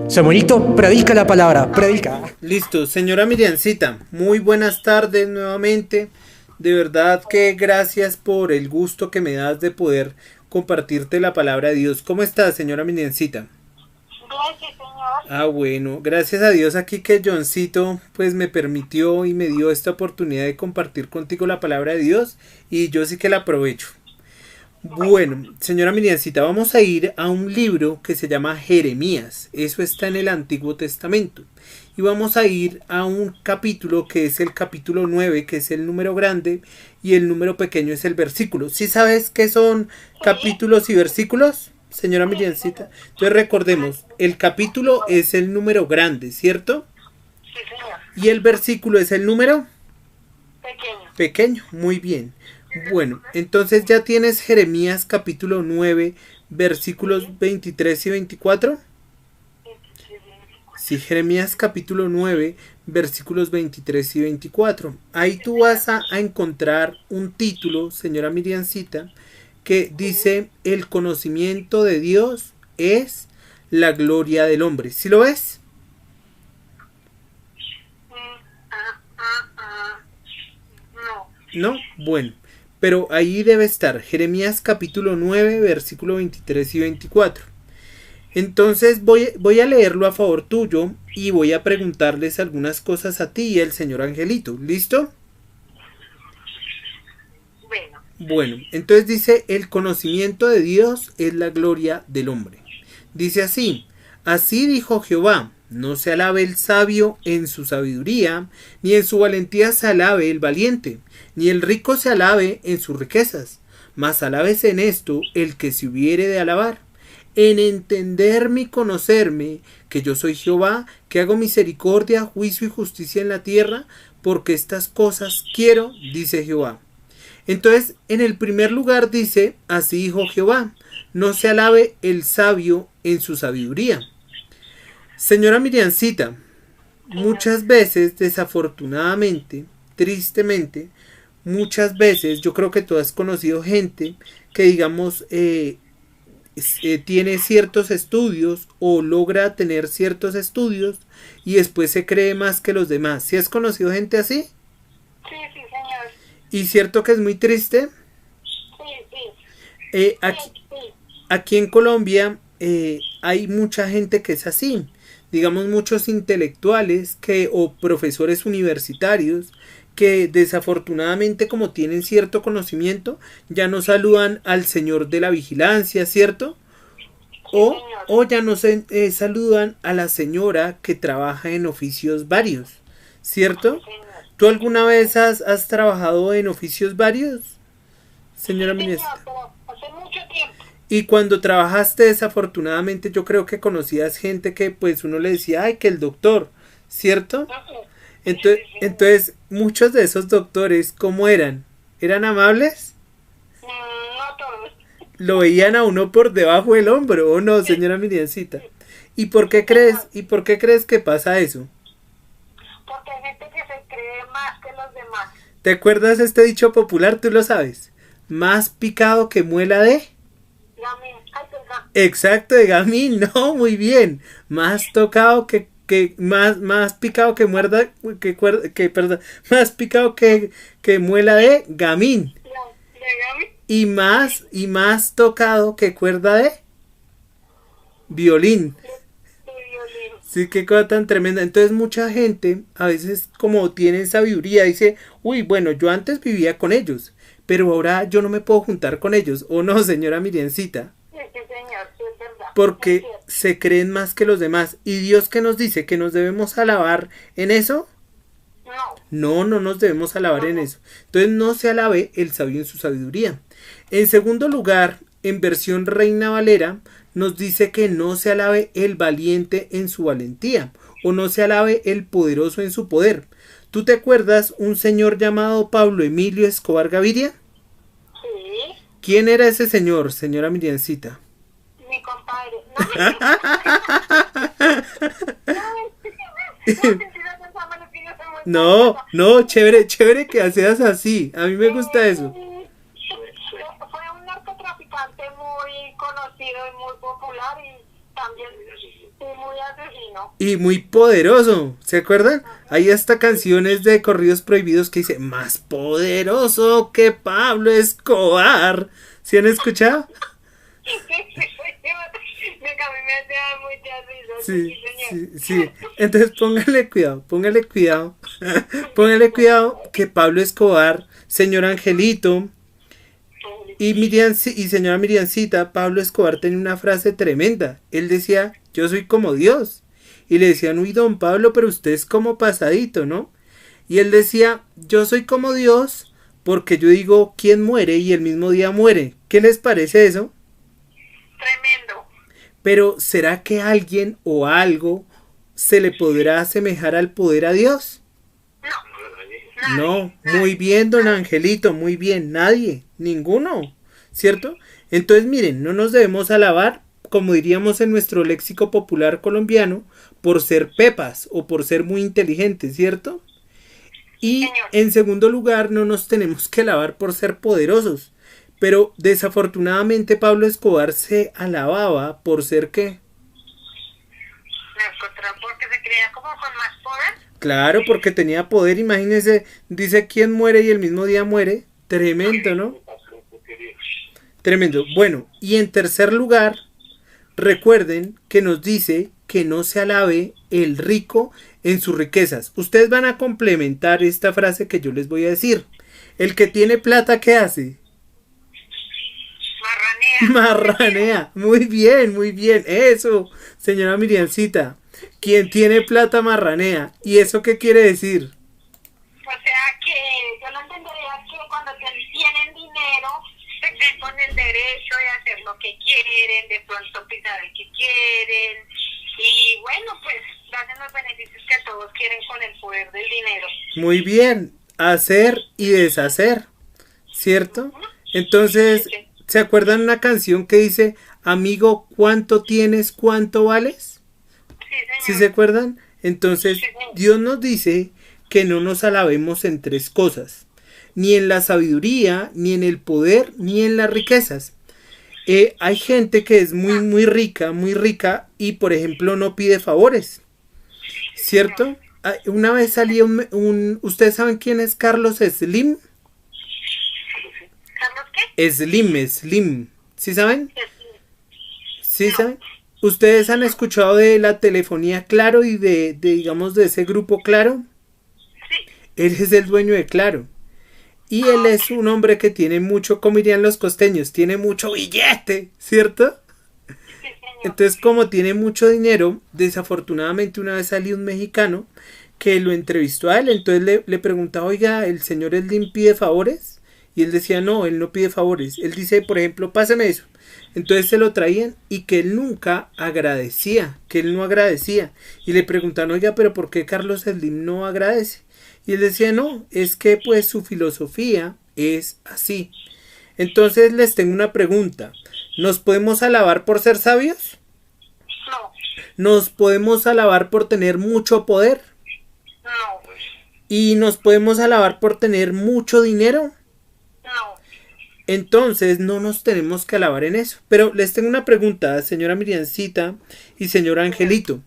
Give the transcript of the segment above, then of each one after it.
Samuelito, predica la palabra, predica. Listo, señora Miriancita, muy buenas tardes nuevamente. De verdad que gracias por el gusto que me das de poder compartirte la palabra de Dios. ¿Cómo estás, señora Miriancita? Gracias, señor. Ah, bueno, gracias a Dios aquí que Johncito pues me permitió y me dio esta oportunidad de compartir contigo la palabra de Dios y yo sí que la aprovecho. Bueno, señora Miriancita, vamos a ir a un libro que se llama Jeremías. Eso está en el Antiguo Testamento. Y vamos a ir a un capítulo que es el capítulo 9, que es el número grande, y el número pequeño es el versículo. ¿Sí sabes qué son capítulos y versículos, señora Miriancita? Entonces recordemos, el capítulo es el número grande, ¿cierto? Sí, señor. Y el versículo es el número Pequeño. pequeño. Muy bien. Bueno, entonces ya tienes Jeremías capítulo 9, versículos 23 y 24. Sí, Jeremías capítulo 9, versículos 23 y 24. Ahí tú vas a encontrar un título, señora Miriancita, que dice: el conocimiento de Dios es la gloria del hombre. ¿Sí lo ves? No. ¿No? Bueno, pero ahí debe estar Jeremías capítulo 9, versículo 23 y 24. Entonces voy a leerlo a favor tuyo y voy a preguntarles algunas cosas a ti y al señor Angelito. ¿Listo? Bueno. Bueno, entonces dice: el conocimiento de Dios es la gloria del hombre. Dice así: así dijo Jehová, no se alabe el sabio en su sabiduría, ni en su valentía se alabe el valiente, ni el rico se alabe en sus riquezas, mas alábese en esto el que se hubiere de alabar, en entenderme y conocerme, que yo soy Jehová, que hago misericordia, juicio y justicia en la tierra, porque estas cosas quiero, dice Jehová. Entonces, en el primer lugar dice: así dijo Jehová, no se alabe el sabio en su sabiduría. Señora Miriancita, muchas veces, desafortunadamente, tristemente, muchas veces, yo creo que tú has conocido gente que, digamos, tiene ciertos estudios o logra tener ciertos estudios y después se cree más que los demás. ¿Sí has conocido gente así? Sí, sí, señor. ¿Y cierto que es muy triste? Sí, sí. Aquí en Colombia hay mucha gente que es así. Digamos, muchos intelectuales o profesores universitarios que desafortunadamente, como tienen cierto conocimiento, ya no saludan al señor de la vigilancia, ¿cierto? O ya no saludan a la señora que trabaja en oficios varios, ¿cierto? ¿Tú alguna vez has trabajado en oficios varios, señora ministra? Pero hace mucho tiempo. Y cuando trabajaste, desafortunadamente, yo creo que conocías gente que pues uno le decía: ay, que el doctor, ¿cierto? Entonces, muchos de esos doctores, ¿cómo eran? ¿Eran amables? No todos. Lo veían a uno por debajo del hombro, ¿o no, señora Miriancita? ¿Y por qué crees que pasa eso? Porque hay gente que se cree más que los demás. ¿Te acuerdas este dicho popular? ¿Tú lo sabes? Más picado que muela de... Gamín. Ay, perdón. Exacto, de gamín, no, muy bien. Más tocado más picado que muerda, perdón, más picado que muela de gamín. De gamín. Y más tocado que cuerda de violín. De violín. Sí, qué cosa tan tremenda. Entonces mucha gente, a veces como tiene sabiduría, dice: uy, bueno, yo antes vivía con ellos, pero ahora yo no me puedo juntar con ellos. ¿O no, señora Miriancita? Sí, sí, señor, sí, es verdad. Porque Es cierto. se creen más que los demás. ¿Y Dios qué nos dice? ¿Que nos debemos alabar en eso? No. No nos debemos alabar en eso. Entonces no se alabe el sabio en su sabiduría. En segundo lugar, en versión Reina Valera, nos dice que no se alabe el valiente en su valentía, o no se alabe el poderoso en su poder. ¿Tú te acuerdas un señor llamado Pablo Emilio Escobar Gaviria? Sí. ¿Quién era ese señor, señora Miriancita? Mi compadre. No, mentira, pensaba lo que yo soy muy No, chévere que seas así. A mí me gusta eso. Fue un narcotraficante muy conocido y muy popular y también muy asesino. y muy poderoso, ¿se acuerdan? Hay hasta canciones de corridos prohibidos que dice más poderoso que Pablo Escobar. ¿Sí han escuchado? Venga, a mí me hace dar muchas risas. Sí, Señor. sí. Entonces póngale cuidado, póngale cuidado que Pablo Escobar, señor Angelito y señora Miriancita, Pablo Escobar tenía una frase tremenda. Él decía, yo soy como Dios. Y le decían, uy, don Pablo, pero usted es como pasadito, ¿no? Y él decía, yo soy como Dios porque yo digo quién muere y el mismo día muere. ¿Qué les parece eso? Tremendo. Pero ¿será que alguien o algo se le podrá asemejar al poder a Dios? No, muy bien, don Angelito, muy bien, nadie, ninguno, ¿cierto? Entonces, miren, no nos debemos alabar, como diríamos en nuestro léxico popular colombiano, por ser pepas o por ser muy inteligentes, ¿cierto? Y Señor. en segundo lugar, no nos tenemos que alabar por ser poderosos, pero desafortunadamente Pablo Escobar se alababa por ser ¿qué? Porque se creía como con más poder. Claro, porque tenía poder, imagínense, dice quién muere y el mismo día muere. Tremendo, ¿no? Tremendo. Bueno, y en tercer lugar, recuerden que nos dice que no se alabe el rico en sus riquezas. Ustedes van a complementar esta frase que yo les voy a decir. El que tiene plata, ¿qué hace? Marranea. Muy bien. Eso, señora Miriancita. Quien tiene plata marranea. ¿Y eso qué quiere decir? O sea que yo lo entendería que cuando tienen dinero se creen con el derecho de hacer lo que quieren, de pronto pisar el que quieren y bueno, pues hacen los beneficios que todos quieren con el poder del dinero. Muy bien, hacer y deshacer, ¿cierto? Entonces, ¿se acuerdan una canción que dice, amigo, ¿cuánto tienes, cuánto vales? Sí, señor. ¿Sí se acuerdan? Entonces, Dios nos dice que no nos alabemos en tres cosas, ni en la sabiduría, ni en el poder, ni en las riquezas. Hay gente que es muy rica, y por ejemplo no pide favores, ¿cierto? Una vez salía ¿ustedes saben quién es Carlos Slim? ¿Carlos qué? Slim, ¿sí saben? ¿Sí No. saben? ¿Ustedes han escuchado de la telefonía Claro y digamos, de ese grupo Claro? Sí. Él es el dueño de Claro. Y él es un hombre que tiene mucho, como dirían los costeños, tiene mucho billete, ¿cierto? Sí, señor. Entonces, como tiene mucho dinero, desafortunadamente una vez salió un mexicano que lo entrevistó a él, entonces le preguntaba, oiga, ¿el señor Slim pide favores? Y él decía, no, él no pide favores. Él dice, por ejemplo, páseme eso. Entonces se lo traían y que él nunca agradecía, que él no agradecía. Y le preguntaban, oiga, pero ¿por qué Carlos Slim no agradece? Y él decía, no, es que pues su filosofía es así. Entonces les tengo una pregunta. ¿Nos podemos alabar por ser sabios? No, ¿Nos podemos alabar por tener mucho poder? no, ¿Y nos podemos alabar por tener mucho dinero? no. Entonces no nos tenemos que alabar en eso. Pero les tengo una pregunta, señora Miriancita y señor Angelito.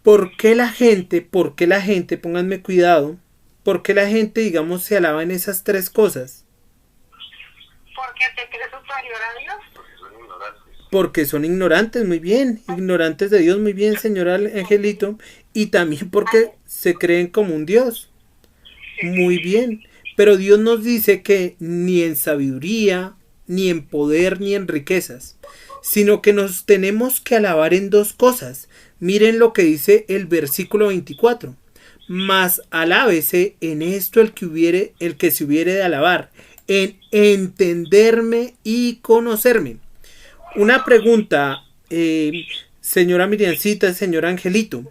¿Por qué la gente, pónganme cuidado, por qué la gente, digamos, se alaba en esas tres cosas? ¿Porque te crees superior a Dios? Porque son ignorantes, muy bien, ignorantes de Dios, muy bien, señor Angelito, y también porque se creen como un Dios, muy bien, pero Dios nos dice que ni en sabiduría, ni en poder, ni en riquezas, sino que nos tenemos que alabar en dos cosas. Miren lo que dice el versículo 24. Mas alábese en esto el que se hubiere de alabar, en entenderme y conocerme. Una pregunta, señora Miriancita, señor Angelito.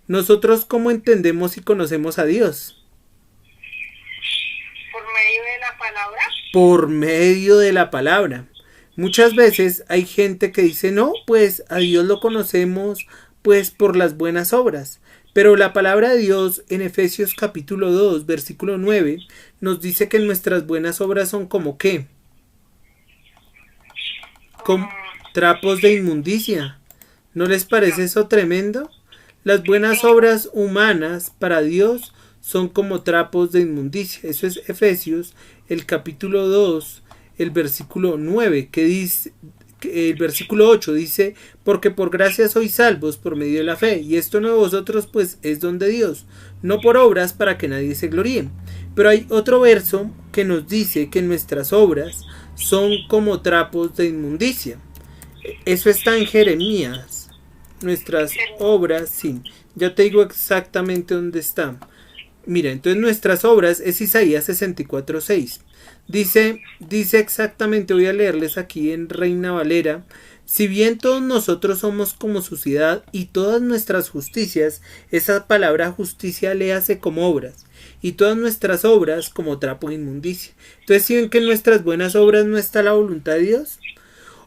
¿Nosotros cómo entendemos y conocemos a Dios? ¿Por medio de la palabra? Por medio de la palabra. Muchas veces hay gente que dice, no, pues a Dios lo conocemos pues por las buenas obras. Pero la palabra de Dios en Efesios capítulo 2, versículo 9, nos dice que nuestras buenas obras son como ¿qué? Como trapos de inmundicia. ¿No les parece eso tremendo? Las buenas obras humanas para Dios son como trapos de inmundicia. Eso es Efesios, el capítulo 2, el versículo 9, que dice, el versículo 8 dice, porque por gracia sois salvos por medio de la fe, y esto no de vosotros, pues es don de Dios, no por obras para que nadie se gloríe. Pero hay otro verso que nos dice que nuestras obras son como trapos de inmundicia. Eso está en Jeremías. Nuestras obras, sí, ya te digo exactamente dónde está. Mira, entonces nuestras obras es Isaías 64:6. Dice exactamente, voy a leerles aquí en Reina Valera, si bien todos nosotros somos como suciedad y todas nuestras justicias, esa palabra justicia le hace como obras, y todas nuestras obras como trapo de inmundicia. Entonces, si ven que en nuestras buenas obras no está la voluntad de Dios,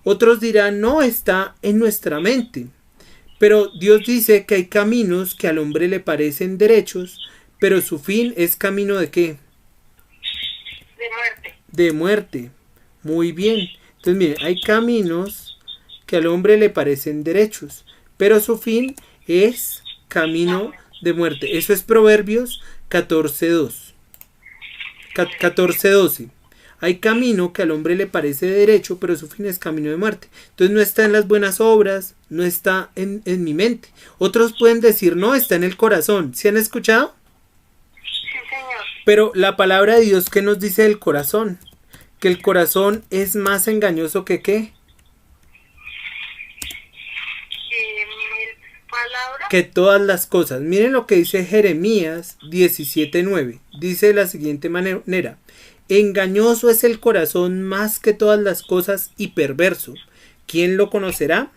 otros dirán, no, está en nuestra mente. Pero Dios dice que hay caminos que al hombre le parecen derechos, pero su fin es camino ¿de qué? De muerte. De muerte. Muy bien. Entonces, miren, hay caminos que al hombre le parecen derechos, pero su fin es camino de muerte. Eso es Proverbios 14:2. 14:12. Hay camino que al hombre le parece derecho, pero su fin es camino de muerte. Entonces no está en las buenas obras, no está en mi mente. Otros pueden decir, no, está en el corazón. ¿Sí han escuchado? Sí, señor. Pero la palabra de Dios, ¿qué nos dice del corazón? Que el corazón es más engañoso que ¿qué? Palabra. Que todas las cosas. Miren lo que dice Jeremías 17:9. Dice de la siguiente manera. Engañoso es el corazón más que todas las cosas y perverso. ¿Quién lo conocerá?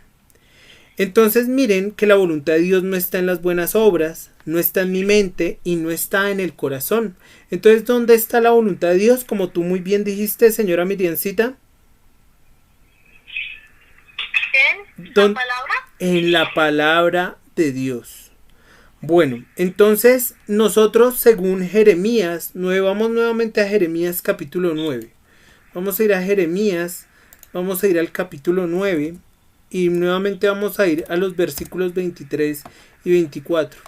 Entonces miren que la voluntad de Dios no está en las buenas obras, no está en mi mente y no está en el corazón. Entonces, ¿dónde está la voluntad de Dios? Como tú muy bien dijiste, señora Miriancita. ¿En la palabra? En la palabra de Dios. Bueno, entonces nosotros según Jeremías, vamos nuevamente a Jeremías capítulo 9. Vamos a ir a Jeremías, vamos a ir al capítulo 9 y nuevamente vamos a ir a los versículos 23 y 24.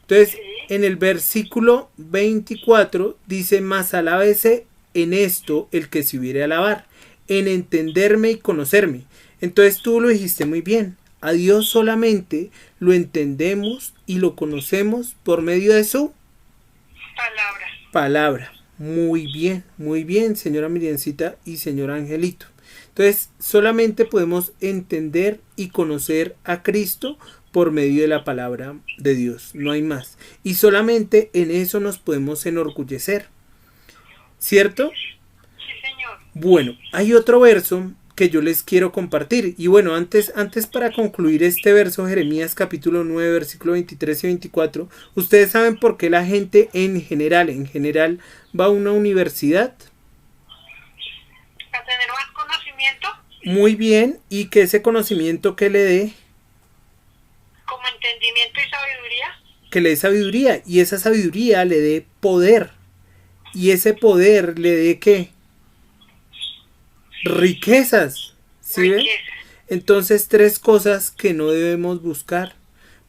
Entonces, en el versículo 24 dice, mas alábese en esto el que se hubiere a alabar, en entenderme y conocerme. Entonces tú lo dijiste muy bien. A Dios solamente lo entendemos y lo conocemos por medio de su palabra. Muy bien, señora Miriancita y señor Angelito. Entonces, solamente podemos entender y conocer a Cristo por medio de la palabra de Dios. No hay más. Y solamente en eso nos podemos enorgullecer. ¿Cierto? Sí, señor. Bueno, hay otro verso que yo les quiero compartir. Y bueno, antes para concluir este verso, Jeremías capítulo 9, versículo 23 y 24, ¿ustedes saben por qué la gente en general va a una universidad? Para tener más conocimiento. Muy bien, y que ese conocimiento que le dé, como entendimiento y sabiduría. que le dé sabiduría, y esa sabiduría le dé poder, y ese poder le dé ¿qué? Riquezas, ¿sí ven? Entonces 3 cosas que no debemos buscar,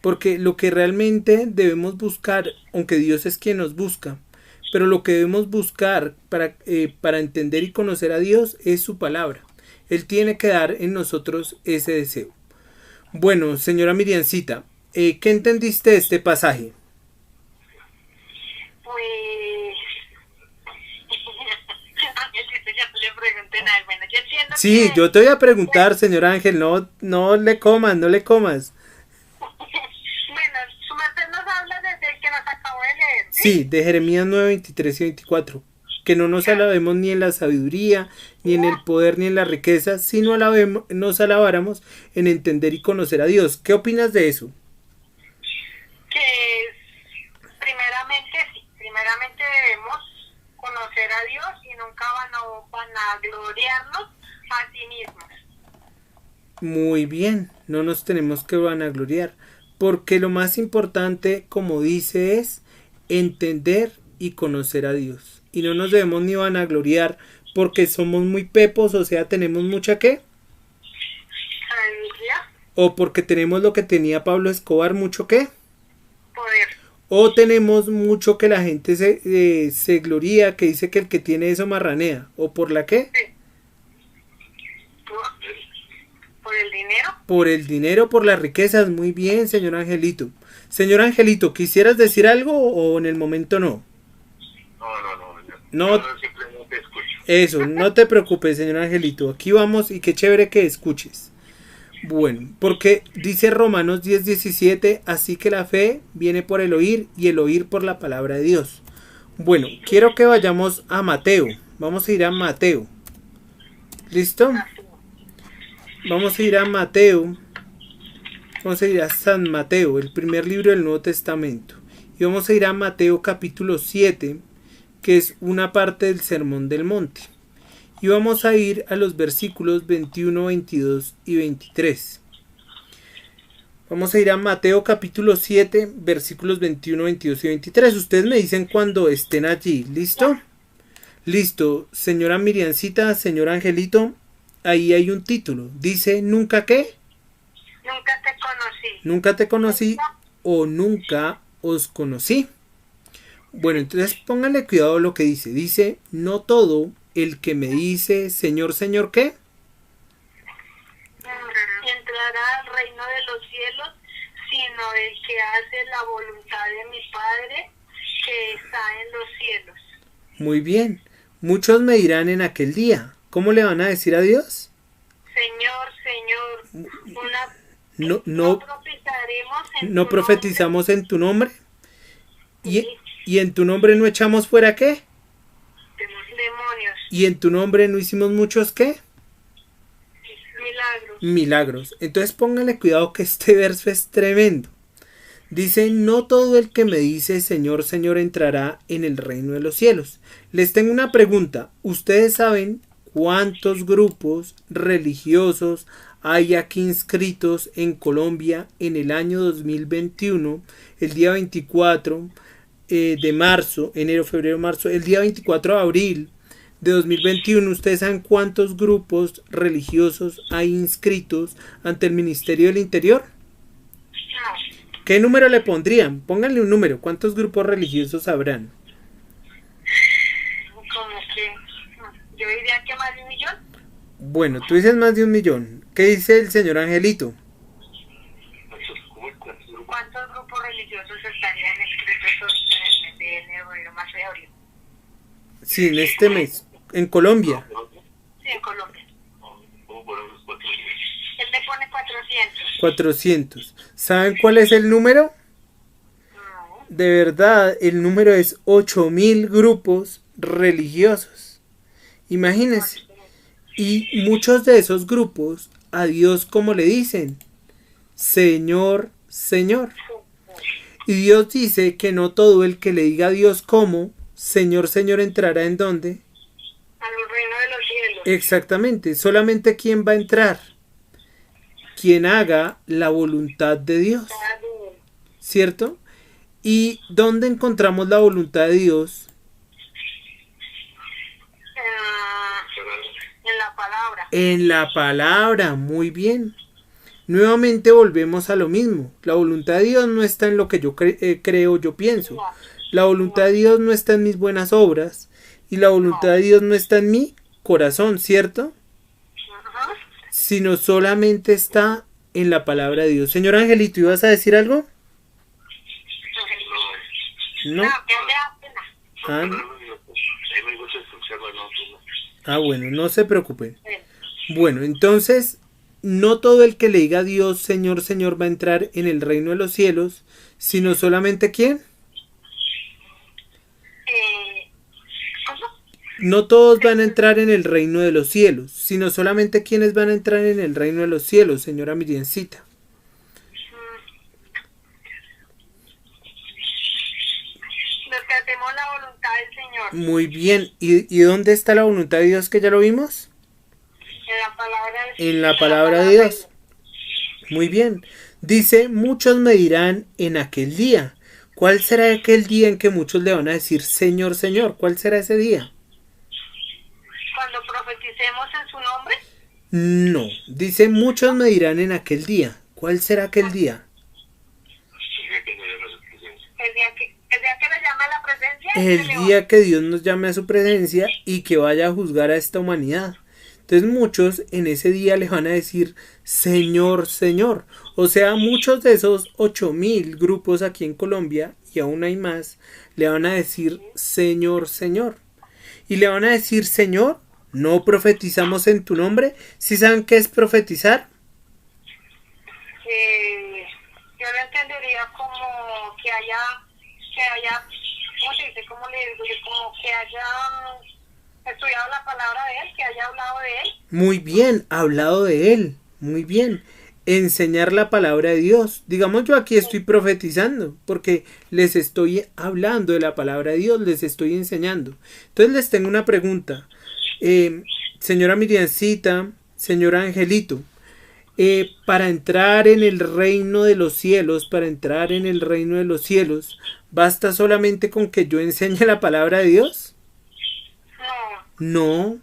porque lo que realmente debemos buscar, aunque Dios es quien nos busca, pero lo que debemos buscar para entender y conocer a Dios es su palabra. Él tiene que dar en nosotros ese deseo. Bueno, señora Miriancita, ¿qué entendiste de este pasaje? Pues le pregunté nada. Bueno, yo entiendo. Sí, que... yo te voy a preguntar, señor Ángel, no le comas. Bueno, su merced nos habla desde el que nos acabó de leer. Sí, de Jeremías 9, 23 y 24. Que no nos alabemos ni en la sabiduría, ni en el poder, ni en la riqueza, sino nos alabáramos en entender y conocer a Dios. ¿Qué opinas de eso? Que primeramente debemos conocer a Dios y nunca van a gloriarnos a sí mismos. Muy bien, no nos tenemos que vanagloriar, porque lo más importante, como dice, es entender y conocer a Dios. Y no nos debemos ni vanagloriar porque somos muy pepos, o sea, tenemos mucha ¿qué? ¿Sabiduría? O porque tenemos lo que tenía Pablo Escobar, mucho qué. Poder. O tenemos mucho que la gente se gloría, que dice que el que tiene eso marranea. ¿O por la qué? Sí. ¿Por el dinero? Por el dinero, por las riquezas. Muy bien, señor Angelito. Señor Angelito, ¿quisieras decir algo o en el momento no? No. Yo simplemente escucho. Eso, no te preocupes, señor Angelito. Aquí vamos y qué chévere que escuches. Bueno, porque dice Romanos 10:17, así que la fe viene por el oír y el oír por la palabra de Dios. Bueno, quiero que vayamos a Mateo. Vamos a ir a Mateo. ¿Listo? Vamos a ir a Mateo. Vamos a ir a San Mateo, el primer libro del Nuevo Testamento. Y vamos a ir a Mateo capítulo 7, que es una parte del Sermón del Monte. Y vamos a ir a los versículos 21, 22 y 23. Vamos a ir a Mateo capítulo 7, versículos 21, 22 y 23. Ustedes me dicen cuando estén allí. ¿Listo? Listo. Señora Miriancita, señor Angelito, ahí hay un título. Dice, ¿nunca qué? Nunca te conocí. Nunca te conocí o nunca os conocí. Bueno, entonces pónganle cuidado a lo que dice. Dice, no todo el que me dice, Señor, Señor, ¿qué? Entrará al reino de los cielos, sino el que hace la voluntad de mi Padre que está en los cielos. Muy bien. Muchos me dirán en aquel día. ¿Cómo le van a decir a Dios? Señor, No no profetizamos en tu nombre. Sí. Y en tu nombre no echamos fuera qué. Demonios, Y en tu nombre no hicimos muchos qué. milagros. Milagros. Entonces póngale cuidado que este verso es tremendo. Dice, no todo el que me dice Señor, Señor entrará en el reino de los cielos. Les tengo una pregunta. ¿Ustedes saben cuántos grupos religiosos hay aquí inscritos en Colombia en el año 2021, el día 24 de marzo, enero, febrero, marzo, el día 24 de abril de 2021? ¿Ustedes saben cuántos grupos religiosos hay inscritos ante el Ministerio del Interior? No, ¿Qué número le pondrían? Pónganle un número. ¿Cuántos grupos religiosos habrán? como que yo diría que más de 1 millón. Bueno, tú dices más de 1 millón. ¿Qué dice el señor Angelito? ¿Cuántos grupos religiosos estarían escritos en el mes de enero, febrero, marzo y abril? Sí, en este mes. En Colombia. Sí, en Colombia. Él le pone 400. 400. ¿Saben cuál es el número? No. De verdad, el número es 8.000 grupos religiosos. Imagínense. Y muchos de esos grupos a Dios, ¿cómo le dicen? Señor, Señor. Y Dios dice que no todo el que le diga a Dios como Señor, Señor entrará en dónde. Al reino de los cielos. Exactamente, solamente quién va a entrar. Quien haga la voluntad de Dios, ¿cierto? ¿Y dónde encontramos la voluntad de Dios? En la palabra. En la palabra, muy bien. Nuevamente volvemos a lo mismo. La voluntad de Dios no está en lo que yo creo, yo pienso. No. La voluntad de Dios no está en mis buenas obras. Y la voluntad de Dios no está en mi corazón, ¿cierto? Ajá. Sino solamente está en la palabra de Dios. Señor Angelito, ¿ibas a decir algo? No. No, que le da pena. Ah, no. Ah, bueno, no se preocupen. Bueno, entonces, no todo el que le diga a Dios, Señor, Señor, va a entrar en el reino de los cielos, sino solamente ¿quién? ¿Cómo? No todos van a entrar en el reino de los cielos, sino solamente quienes van a entrar en el reino de los cielos, señora Miriencita. Los que hacemos la voluntad del Señor. Muy bien. ¿Y dónde está la voluntad de Dios que ya lo vimos? En la palabra del En la palabra de Dios. Muy bien. Dice, muchos me dirán en aquel día. ¿Cuál será aquel día en que muchos le van a decir, Señor, Señor? ¿Cuál será ese día? Cuando profeticemos en su nombre. No. Dice, muchos me dirán en aquel día. ¿Cuál será aquel día? El día que me llame a la presencia. El día que Dios nos llame a su presencia y que vaya a juzgar a esta humanidad. Entonces muchos en ese día le van a decir Señor, Señor. O sea, muchos de esos 8.000 grupos aquí en Colombia, y aún hay más, le van a decir Señor, Señor. Y le van a decir Señor, ¿no profetizamos en tu nombre? ¿Sí saben qué es profetizar? Yo lo entendería como que haya, ¿cómo se dice? ¿Cómo le digo yo? Como que haya estudiado la palabra de él, que haya hablado de él. Muy bien, hablado de él, muy bien. Enseñar la palabra de Dios. Digamos, yo aquí estoy profetizando porque les estoy hablando de la palabra de Dios, les estoy enseñando. Entonces les tengo una pregunta. Señora Miriancita, señor Angelito, para entrar en el reino de los cielos, ¿basta solamente con que yo enseñe la palabra de Dios? No.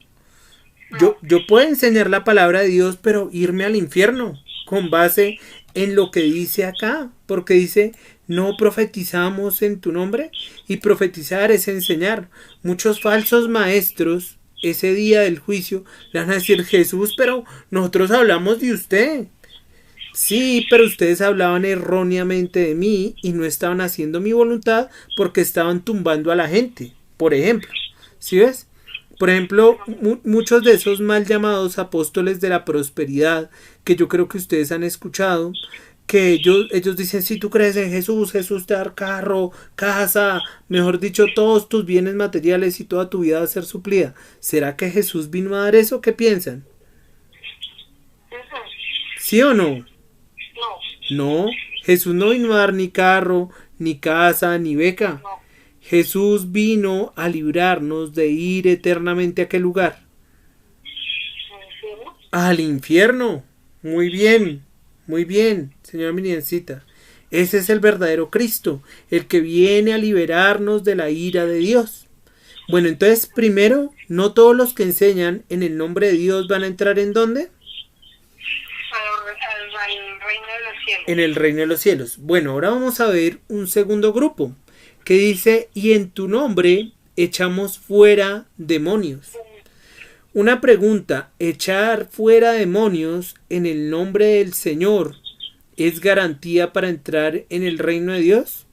Yo puedo enseñar la palabra de Dios, pero irme al infierno con base en lo que dice acá, porque dice, no profetizamos en tu nombre, y profetizar es enseñar. Muchos falsos maestros ese día del juicio le van a decir, Jesús, pero nosotros hablamos de usted. Sí, pero ustedes hablaban erróneamente de mí y no estaban haciendo mi voluntad porque estaban tumbando a la gente, por ejemplo. ¿Sí ves? Por ejemplo, muchos de esos mal llamados apóstoles de la prosperidad, que yo creo que ustedes han escuchado, que ellos dicen, si tú crees en Jesús, Jesús te da carro, casa, mejor dicho, todos tus bienes materiales y toda tu vida va a ser suplida. ¿Será que Jesús vino a dar eso? ¿Qué piensan? ¿Sí o no? No, Jesús no vino a dar ni carro, ni casa, ni beca. Jesús vino a librarnos de ir eternamente a aquel lugar. Al infierno. Muy bien, señora Miriancita. Ese es el verdadero Cristo, el que viene a liberarnos de la ira de Dios. Bueno, entonces, primero, no todos los que enseñan en el nombre de Dios van a entrar ¿en dónde? Al reino de los cielos. En el reino de los cielos. Bueno, ahora vamos a ver un segundo grupo que dice, y en tu nombre echamos fuera demonios. Una pregunta, ¿echar fuera demonios en el nombre del Señor es garantía para entrar en el reino de Dios?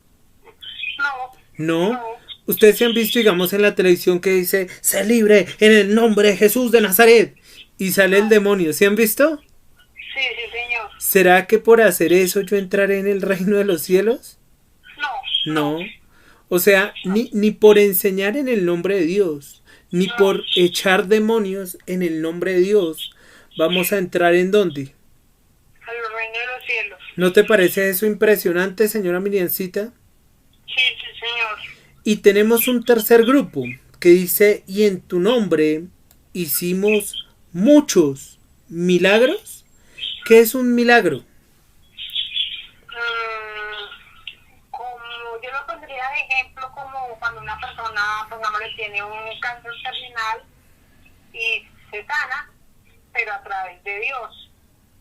No. Ustedes se han visto, digamos, en la televisión que dice, sé libre en el nombre de Jesús de Nazaret, y sale el demonio. ¿Se han visto? Sí, señor. ¿Será que por hacer eso yo entraré en el reino de los cielos? No. O sea, ni por enseñar en el nombre de Dios, ni por echar demonios en el nombre de Dios, vamos a entrar ¿en dónde? Al reino de los cielos. ¿No te parece eso impresionante, señora Miriancita? Sí, señor. Y tenemos un tercer grupo que dice, y en tu nombre hicimos muchos milagros. ¿Qué es un milagro? Yo lo pondría de ejemplo como cuando una persona, pongámosle, tiene un cáncer terminal y se sana, pero a través de Dios.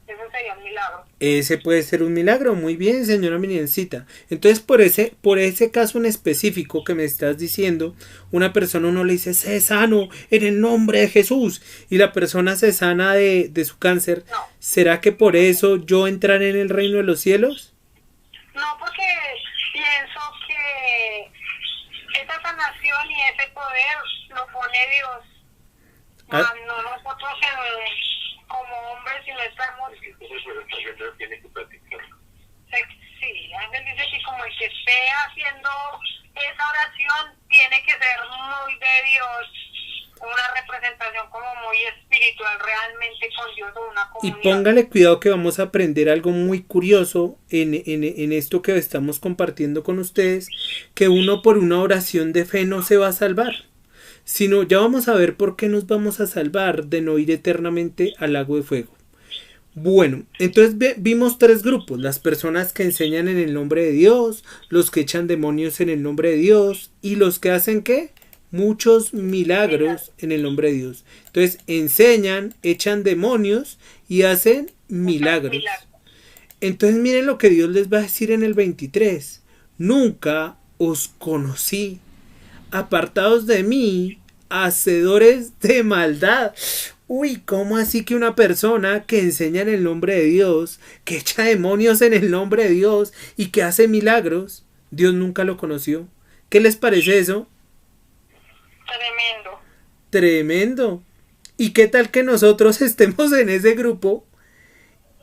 Eso sería un milagro. Ese puede ser un milagro. Muy bien, señora Miriancita. Entonces, por ese caso en específico que me estás diciendo, una persona, uno le dice, sé sano en el nombre de Jesús, y la persona se sana de su cáncer. No. ¿Será que por eso yo entraré en el reino de los cielos? No, porque pienso que esa sanación y ese poder lo pone Dios. No nosotros como hombres, si no estamos... Sí, Ángel dice que como el que esté haciendo esa oración tiene que ser muy de Dios, una representación como muy espiritual realmente con Dios o una comunión. Y póngale cuidado que vamos a aprender algo muy curioso en esto que estamos compartiendo con ustedes, que uno por una oración de fe no se va a salvar, sino ya vamos a ver por qué nos vamos a salvar de no ir eternamente al lago de fuego. Bueno, entonces vimos tres grupos: las personas que enseñan en el nombre de Dios, los que echan demonios en el nombre de Dios, y los que hacen ¿qué? Muchos milagros en el nombre de Dios. Entonces enseñan, echan demonios y hacen milagros. Entonces miren lo que Dios les va a decir en el 23. Nunca os conocí, apartados de mí, hacedores de maldad. Uy, ¿cómo así que una persona que enseña en el nombre de Dios, que echa demonios en el nombre de Dios y que hace milagros, Dios nunca lo conoció? ¿Qué les parece eso? Tremendo. Tremendo. ¿Y qué tal que nosotros estemos en ese grupo?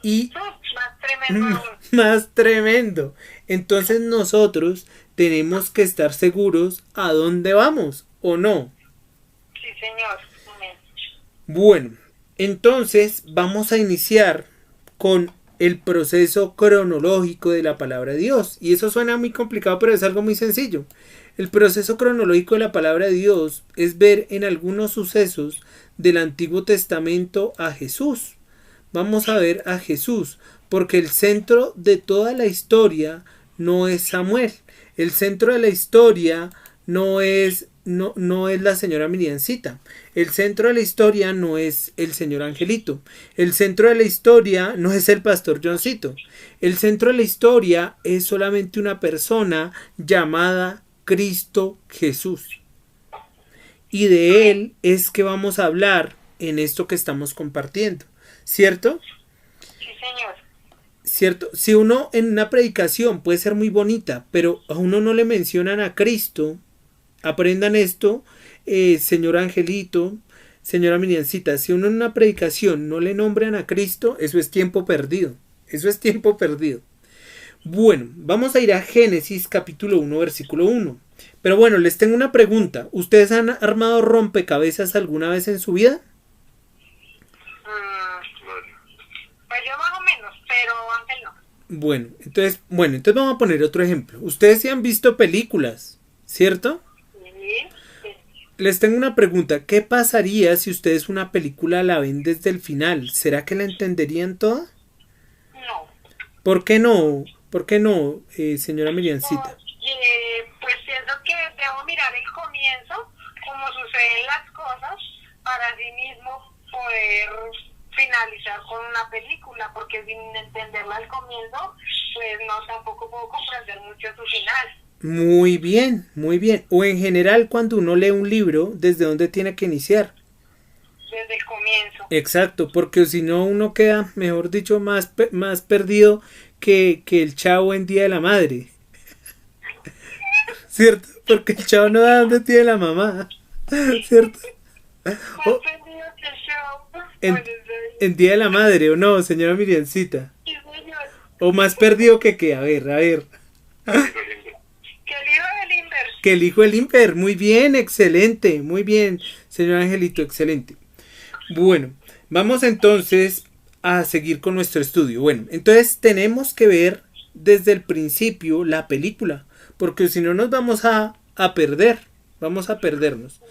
Y Más tremendo aún. más tremendo. Entonces nosotros tenemos que estar seguros a dónde vamos, ¿o no? Sí, señor. Amén. Bueno, entonces vamos a iniciar con el proceso cronológico de la palabra de Dios. Y eso suena muy complicado, pero es algo muy sencillo. El proceso cronológico de la palabra de Dios es ver en algunos sucesos del Antiguo Testamento a Jesús. Vamos a ver a Jesús, porque el centro de toda la historia no es Samuel. El centro de la historia no es la señora Miriamcita. El centro de la historia no es el señor Angelito. El centro de la historia no es el pastor Johncito. El centro de la historia es solamente una persona llamada Cristo Jesús. Y de él es que vamos a hablar en esto que estamos compartiendo. ¿Cierto? Sí, señor. ¿Cierto? Si uno en una predicación puede ser muy bonita, pero a uno no le mencionan a Cristo, aprendan esto, señor Angelito, señora Miriamcita, si uno en una predicación no le nombran a Cristo, eso es tiempo perdido. Eso es tiempo perdido. Bueno, vamos a ir a Génesis capítulo 1, versículo 1. Pero bueno, les tengo una pregunta. ¿Ustedes han armado rompecabezas alguna vez en su vida? Pues yo más o menos, pero Ángel no. Bueno, entonces vamos a poner otro ejemplo. Ustedes sí han visto películas, ¿cierto? Sí. Les tengo una pregunta. ¿Qué pasaría si ustedes una película la ven desde el final? ¿Será que la entenderían toda? No. ¿Por qué no? ¿Por qué no, señora Miriamcita? Pues pienso que debo mirar el comienzo, cómo suceden las cosas, para así mismo poder finalizar con una película, porque sin entenderla al comienzo, pues no, tampoco puedo comprender mucho su final. Muy bien, muy bien. O en general cuando uno lee un libro, ¿desde dónde tiene que iniciar? Desde el comienzo. Exacto, porque si no uno queda, mejor dicho, más perdido que el Chavo en Día de la Madre. ¿Cierto? Porque el Chavo no da dónde tiene la mamá. ¿Cierto? Más perdido que yo. En Día de la Madre, ¿o no, señora Miriamcita? Sí, señor. O más perdido que qué, a ver. Que el hijo del Inver. Que el hijo del Imper, muy bien, excelente, muy bien, señor Angelito, excelente. Bueno, vamos entonces a seguir con nuestro estudio. Bueno, entonces tenemos que ver desde el principio la película, porque si no nos vamos a perder, vamos a perdernos.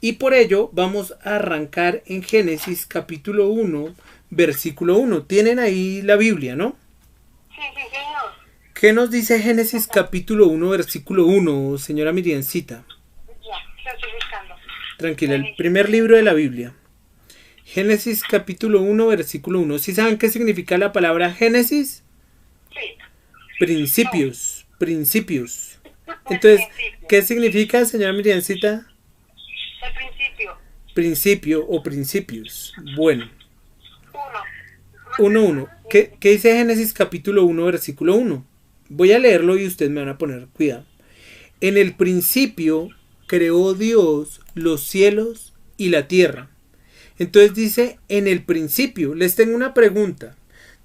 Y por ello vamos a arrancar en Génesis capítulo 1, versículo 1. Tienen ahí la Biblia, ¿no? Sí, señor. ¿Qué nos dice Génesis capítulo 1, versículo 1, señora Miriamcita? Ya, lo estoy buscando. Tranquila, el primer libro de la Biblia. Génesis capítulo 1, versículo 1. ¿Sí saben qué significa la palabra Génesis? Sí. Principios, principios. Entonces, ¿qué significa, señora Miriamcita? El principio. Principio o principios. Bueno, Uno. 1. ¿Qué dice Génesis capítulo 1, versículo 1? Voy a leerlo y ustedes me van a poner cuidado. En el principio creó Dios los cielos y la tierra. Entonces dice en el principio. Les tengo una pregunta.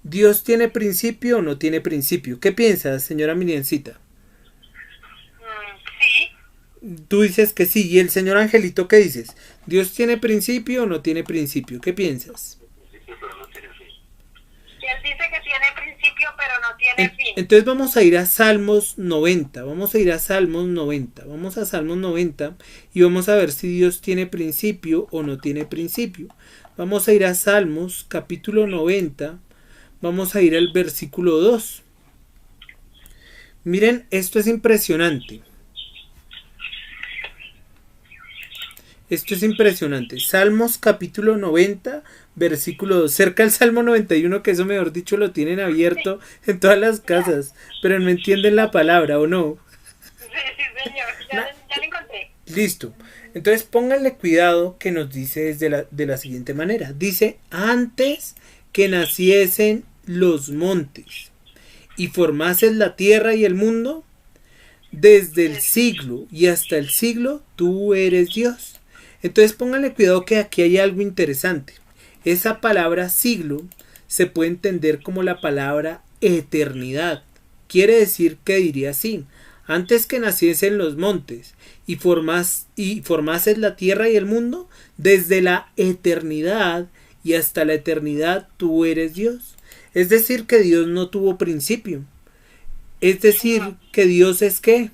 ¿Dios tiene principio o no tiene principio? ¿Qué piensas, señora Miriamcita? Sí. Tú dices que sí. ¿Y el señor Angelito qué dices? ¿Dios tiene principio o no tiene principio? ¿Qué piensas? Él dice que tiene principio, pero no tiene fin. Entonces vamos a ir a Salmos 90. Vamos a ir a Salmos 90. Vamos a Salmos 90 y vamos a ver si Dios tiene principio o no tiene principio. Vamos a ir a Salmos capítulo 90. Vamos a ir al versículo 2. Miren, esto es impresionante. Esto es impresionante. Salmos capítulo 90, versículo 2. Cerca del Salmo 91, que eso mejor dicho lo tienen abierto en todas las casas. Pero no entienden la palabra, ¿o no? Sí, señor. Ya lo encontré. Listo. Entonces pónganle cuidado que nos dice de la siguiente manera. Dice, antes que naciesen los montes y formases la tierra y el mundo, desde el siglo y hasta el siglo, tú eres Dios. Entonces pónganle cuidado que aquí hay algo interesante. Esa palabra siglo se puede entender como la palabra eternidad. Quiere decir que diría así, antes que naciesen los montes y formases la tierra y el mundo, desde la eternidad y hasta la eternidad tú eres Dios. Es decir, que Dios no tuvo principio. Es decir, que Dios es ¿qué?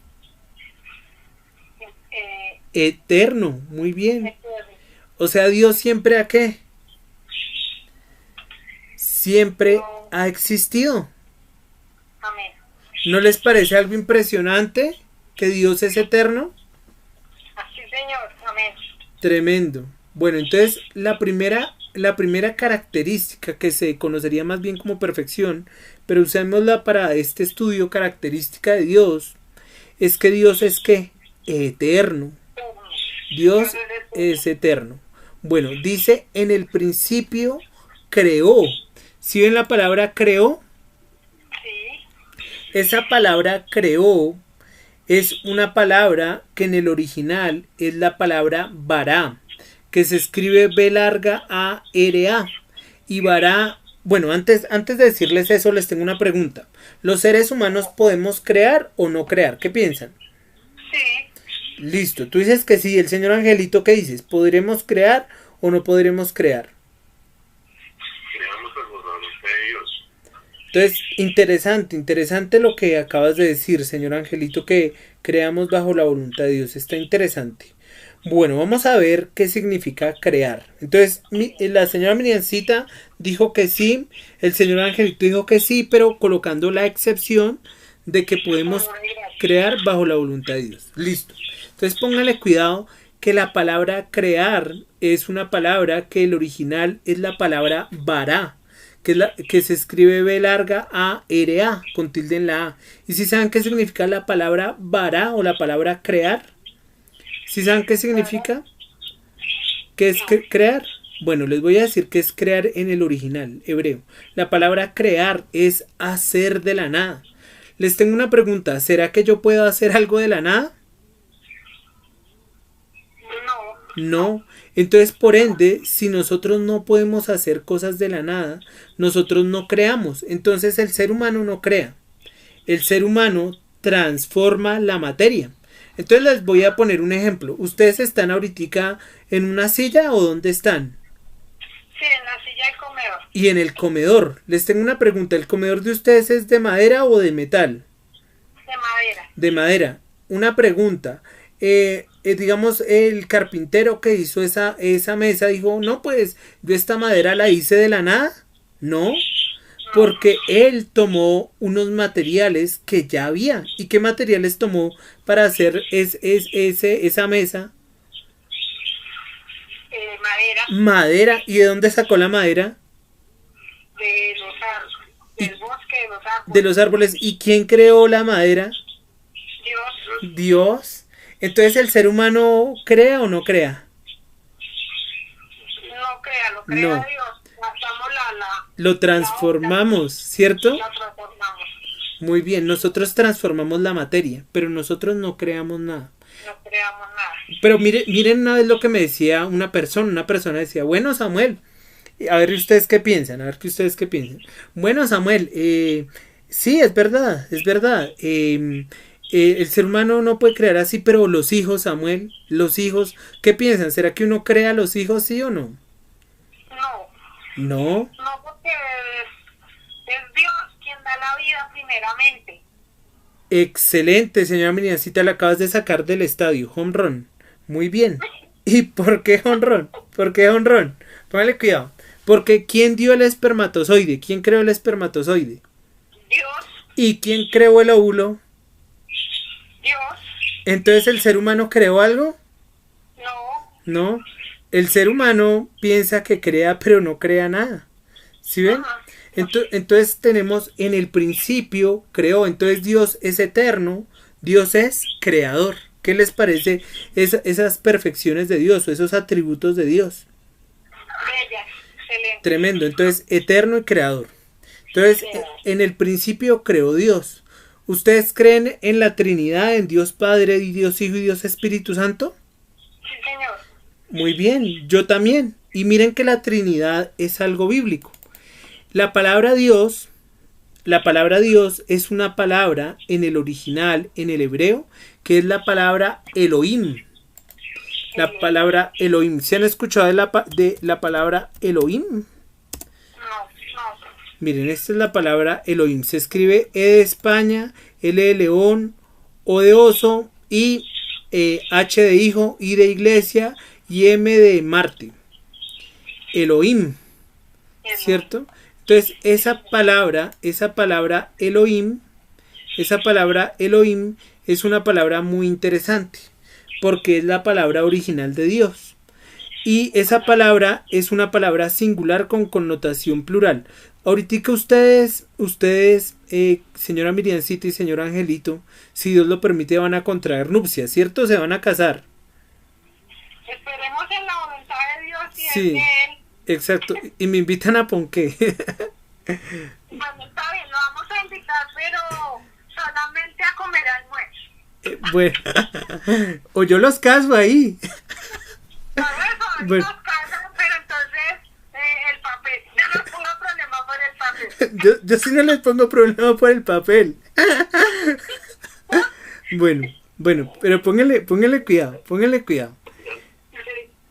Eterno. Muy bien. O sea, Dios siempre ¿a qué? Siempre ha existido. Amén. ¿No les parece algo impresionante que Dios es eterno? Así, señor. Amén. Tremendo. Bueno, entonces la primera característica que se conocería más bien como perfección, pero usémosla para este estudio, característica de Dios, es que Dios es ¿qué? Eterno. Dios es eterno. Bueno, dice en el principio creó. ¿Sí ven la palabra creó? Sí. Esa palabra creó es una palabra que en el original es la palabra bará, que se escribe B larga A R A. Y bará, bueno, antes de decirles eso les tengo una pregunta. ¿Los seres humanos podemos crear o no crear? ¿Qué piensan? Sí. Listo, tú dices que sí. El señor Angelito, ¿qué dices? ¿Podremos crear o no podremos crear? Creamos bajo la voluntad de Dios. Entonces, interesante lo que acabas de decir, señor Angelito, que creamos bajo la voluntad de Dios. Está interesante. Bueno, vamos a ver qué significa crear. Entonces, la señora Miriamcita dijo que sí, el señor Angelito dijo que sí, pero colocando la excepción de que podemos crear bajo la voluntad de Dios. Listo. Entonces, póngale cuidado que la palabra crear es una palabra que el original es la palabra bará, que se escribe B larga A R A con tilde en la A. ¿Y si saben qué significa la palabra bará o la palabra crear? ¿Sí saben qué significa? ¿Qué es crear? Bueno, les voy a decir qué es crear en el original hebreo. La palabra crear es hacer de la nada. Les tengo una pregunta. ¿Será que yo puedo hacer algo de la nada? No. Entonces, por ende, si nosotros no podemos hacer cosas de la nada, nosotros no creamos. Entonces, el ser humano no crea. El ser humano transforma la materia. Entonces les voy a poner un ejemplo. ¿Ustedes están ahorita en una silla o dónde están? Sí, en la silla del comedor. Y en el comedor. Les tengo una pregunta. ¿El comedor de ustedes es de madera o de metal? De madera. De madera. Una pregunta. Digamos, el carpintero que hizo esa mesa dijo, no, pues yo esta madera la hice de la nada. No. Porque él tomó unos materiales que ya había. ¿Y qué materiales tomó para hacer esa mesa? Madera. Madera. ¿Y de dónde sacó la madera? De los árboles. Del bosque de los árboles. De los árboles. ¿Y quién creó la madera? Dios. Dios. Entonces, ¿el ser humano crea o no crea? No crea, lo crea No. Dios. Pasamos Lo transformamos, ¿cierto? la transformamos. Muy bien, nosotros transformamos la materia, pero nosotros no creamos nada. No creamos nada. Pero miren una vez lo que me decía una persona decía, bueno Samuel, a ver ustedes qué piensan, Bueno Samuel, sí, es verdad, el ser humano no puede crear así, pero los hijos, Samuel, los hijos, ¿qué piensan? ¿Será que uno crea a los hijos, sí o no? No. No, No, porque es Dios quien da la vida primeramente. excelente, señora Miriamcita, la acabas de sacar del estadio, home run, muy bien. ¿Y por qué home run? ¿Por qué home run? Póngale cuidado, porque ¿quién dio el espermatozoide? ¿Quién creó el espermatozoide? Dios. ¿Y quién creó el óvulo? Dios. Entonces, ¿el ser humano creó algo? No. ¿no? El ser humano piensa que crea, pero no crea nada. ¿Sí ven? Ajá. Entonces tenemos en el principio creó, entonces Dios es eterno, Dios es creador. ¿Qué les parece esas perfecciones de Dios o esos atributos de Dios? Bella, excelente. Tremendo, entonces eterno y creador. Entonces en el principio creó Dios. ¿Ustedes creen en la Trinidad, en Dios Padre, y Dios Hijo y Dios Espíritu Santo? Sí, señor. Muy bien, yo también. Y miren que la Trinidad es algo bíblico. La palabra Dios es una palabra en el original, en el hebreo, que es la palabra Elohim. La palabra Elohim. ¿Se han escuchado de la palabra Elohim? No. Miren, esta es la palabra Elohim. Se escribe E de España, L de León, O de oso, y H de hijo, I de iglesia y M de Marte. Elohim, ¿cierto? Entonces esa palabra Elohim es una palabra muy interesante porque es la palabra original de Dios. Y esa palabra es una palabra singular con connotación plural. Ahorita ustedes, señora Miriancita y señor Angelito, si Dios lo permite, van a contraer nupcias, ¿cierto? Se van a casar. Esperemos en la voluntad de Dios y Sí. en Él. Exacto. Y me invitan a Ponqué. Bueno, está bien, lo vamos a invitar, pero solamente a comer almuerzo. Bueno. O yo los caso ahí. Por eso, Bueno. nos casan, pero entonces el papel. Yo no pongo problema por el papel. Yo sí no les pongo problema por el papel. Bueno, pero póngale cuidado.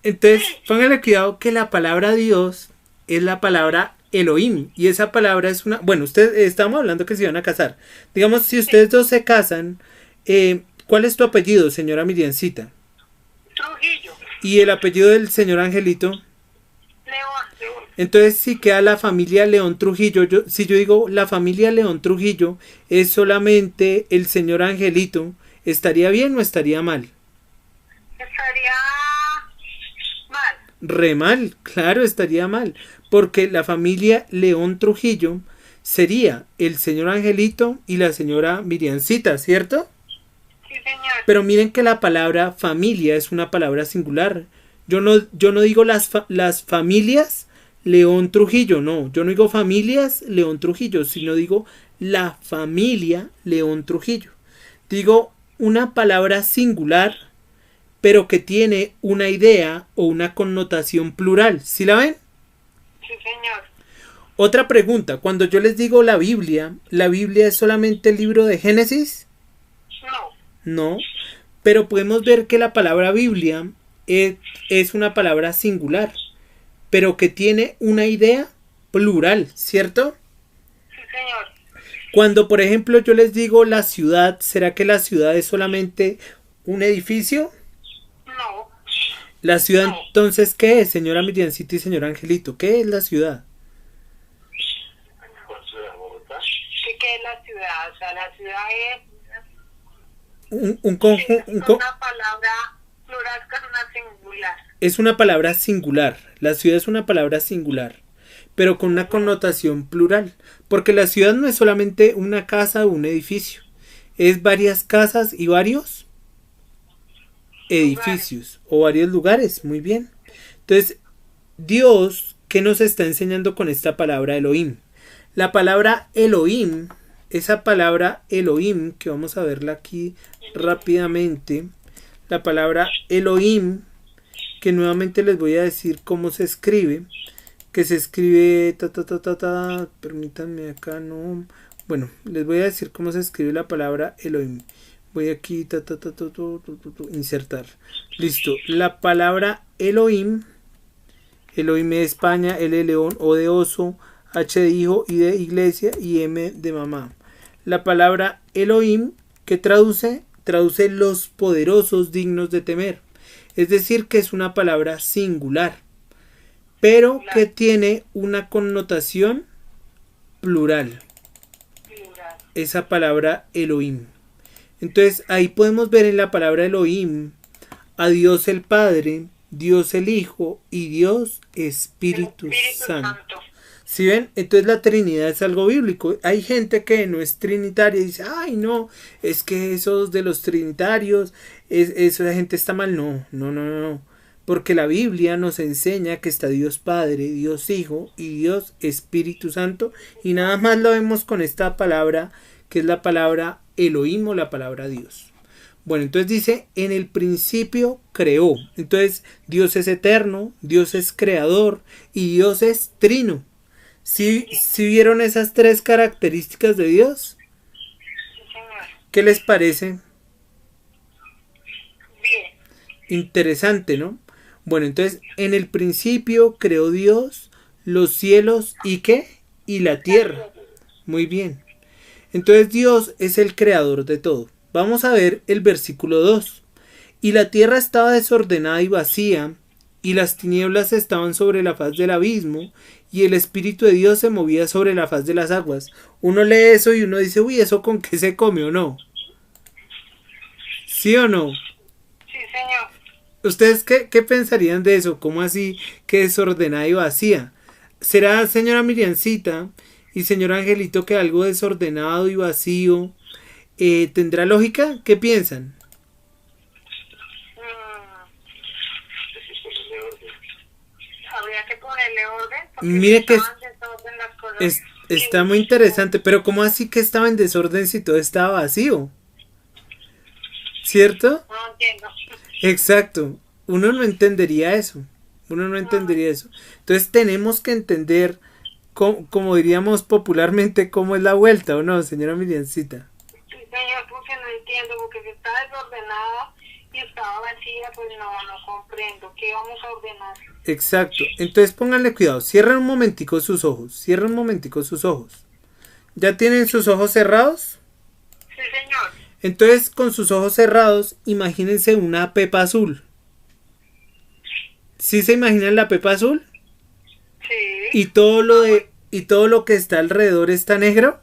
Entonces, póngale cuidado que la palabra Dios es la palabra Elohim. Y esa palabra es una... Bueno, estamos hablando que se van a casar. Digamos, si ustedes dos se casan, ¿cuál es tu apellido, señora Miriancita? Trujillo, Y el apellido del señor Angelito. León. Entonces, si queda la familia León Trujillo, si yo digo la familia León Trujillo es solamente el señor Angelito, ¿estaría bien o estaría mal? Estaría mal. Re mal, claro, estaría mal, porque la familia León Trujillo sería el señor Angelito y la señora Miriancita, ¿cierto? Sí, señor. Pero miren que la palabra familia es una palabra singular. Yo no digo las familias León Trujillo, no. Yo no digo familias León Trujillo, sino digo la familia León Trujillo. Digo una palabra singular, pero que tiene una idea o una connotación plural. ¿Sí la ven? Sí, señor. Otra pregunta. Cuando yo les digo ¿la Biblia es solamente el libro de Génesis? No. No. Pero podemos ver que la palabra Biblia es una palabra singular, pero que tiene una idea plural, ¿cierto? Sí, señor. Cuando, por ejemplo, yo les digo la ciudad, ¿será que la ciudad es solamente un edificio? No. La ciudad, No. entonces, ¿qué es, señora Miriancita y señor Angelito? ¿Qué es la ciudad? ¿Qué es la ciudad? O sea, la ciudad es Una palabra plural con una singular. es una palabra singular. La ciudad es una palabra singular, pero con una connotación plural. Porque la ciudad no es solamente una casa o un edificio. Es varias casas y varios edificios o varios lugares. Muy bien. Entonces, Dios, ¿qué nos está enseñando con esta palabra Elohim? La palabra Elohim, esa palabra Elohim, que vamos a verla aquí rápidamente. La palabra Elohim, que nuevamente les voy a decir cómo se escribe. Que se escribe... Permítanme acá, no... Bueno, les voy a decir cómo se escribe la palabra Elohim. Voy aquí... Insertar. Listo. La palabra Elohim... Elohim de España, L de León, O de oso, H de hijo, I de iglesia y M de mamá. La palabra Elohim, ¿qué traduce? Traduce los poderosos dignos de temer. Es decir, que es una palabra singular, pero que tiene una connotación plural. Esa palabra Elohim. Entonces ahí podemos ver en la palabra Elohim a Dios el Padre, Dios el Hijo y Dios Espíritu El Espíritu Santo. Santo. ¿Sí ven? Entonces la Trinidad es algo bíblico. Hay gente que no es trinitaria y dice, ay no, es que esos de los trinitarios, esa gente está mal. No, no, no, no. Porque la Biblia nos enseña que está Dios Padre, Dios Hijo y Dios Espíritu Santo. Y nada más lo vemos con esta palabra, que es la palabra Elohim o la palabra Dios. Bueno, entonces dice, en el principio creó. Entonces Dios es eterno, Dios es creador y Dios es trino. ¿Sí vieron esas tres características de Dios? Sí, señor. ¿Qué les parece? Bien. Interesante, ¿no? Bueno, entonces, en el principio creó Dios los cielos y ¿qué? Y la tierra. Muy bien. Entonces Dios es el creador de todo. Vamos a ver el versículo 2. Y la tierra estaba desordenada y vacía, y las tinieblas estaban sobre la faz del abismo, y el Espíritu de Dios se movía sobre la faz de las aguas. Uno lee eso y uno dice, uy, ¿eso con qué se come o no? ¿Sí o no? Sí, señor. ¿Ustedes qué pensarían de eso? ¿Cómo así que desordenada y vacía? ¿Será, señora Miriancita y señor Angelito, que algo desordenado y vacío tendrá lógica? ¿Qué piensan? Habría que ponerle orden. Porque Mire que estaban desorden las cosas. está muy interesante, pero ¿cómo así que estaba en desorden si todo estaba vacío? ¿Cierto? No entiendo. Exacto. Uno no entendería eso. Uno no entendería eso. Entonces tenemos que entender, como diríamos popularmente, cómo es la vuelta, ¿o no, señora Miriancita? Sí, señor, porque no entiendo, porque si está desordenada y estaba vacía, pues no comprendo. ¿Qué vamos a ordenar? Exacto. Entonces pónganle cuidado. Cierren un momentico sus ojos. Cierren un momentico sus ojos. ¿Ya tienen sus ojos cerrados? Sí, señor. Entonces, con sus ojos cerrados, imagínense una pepa azul. ¿Sí se imaginan la pepa azul? Sí. Y todo lo que está alrededor está negro.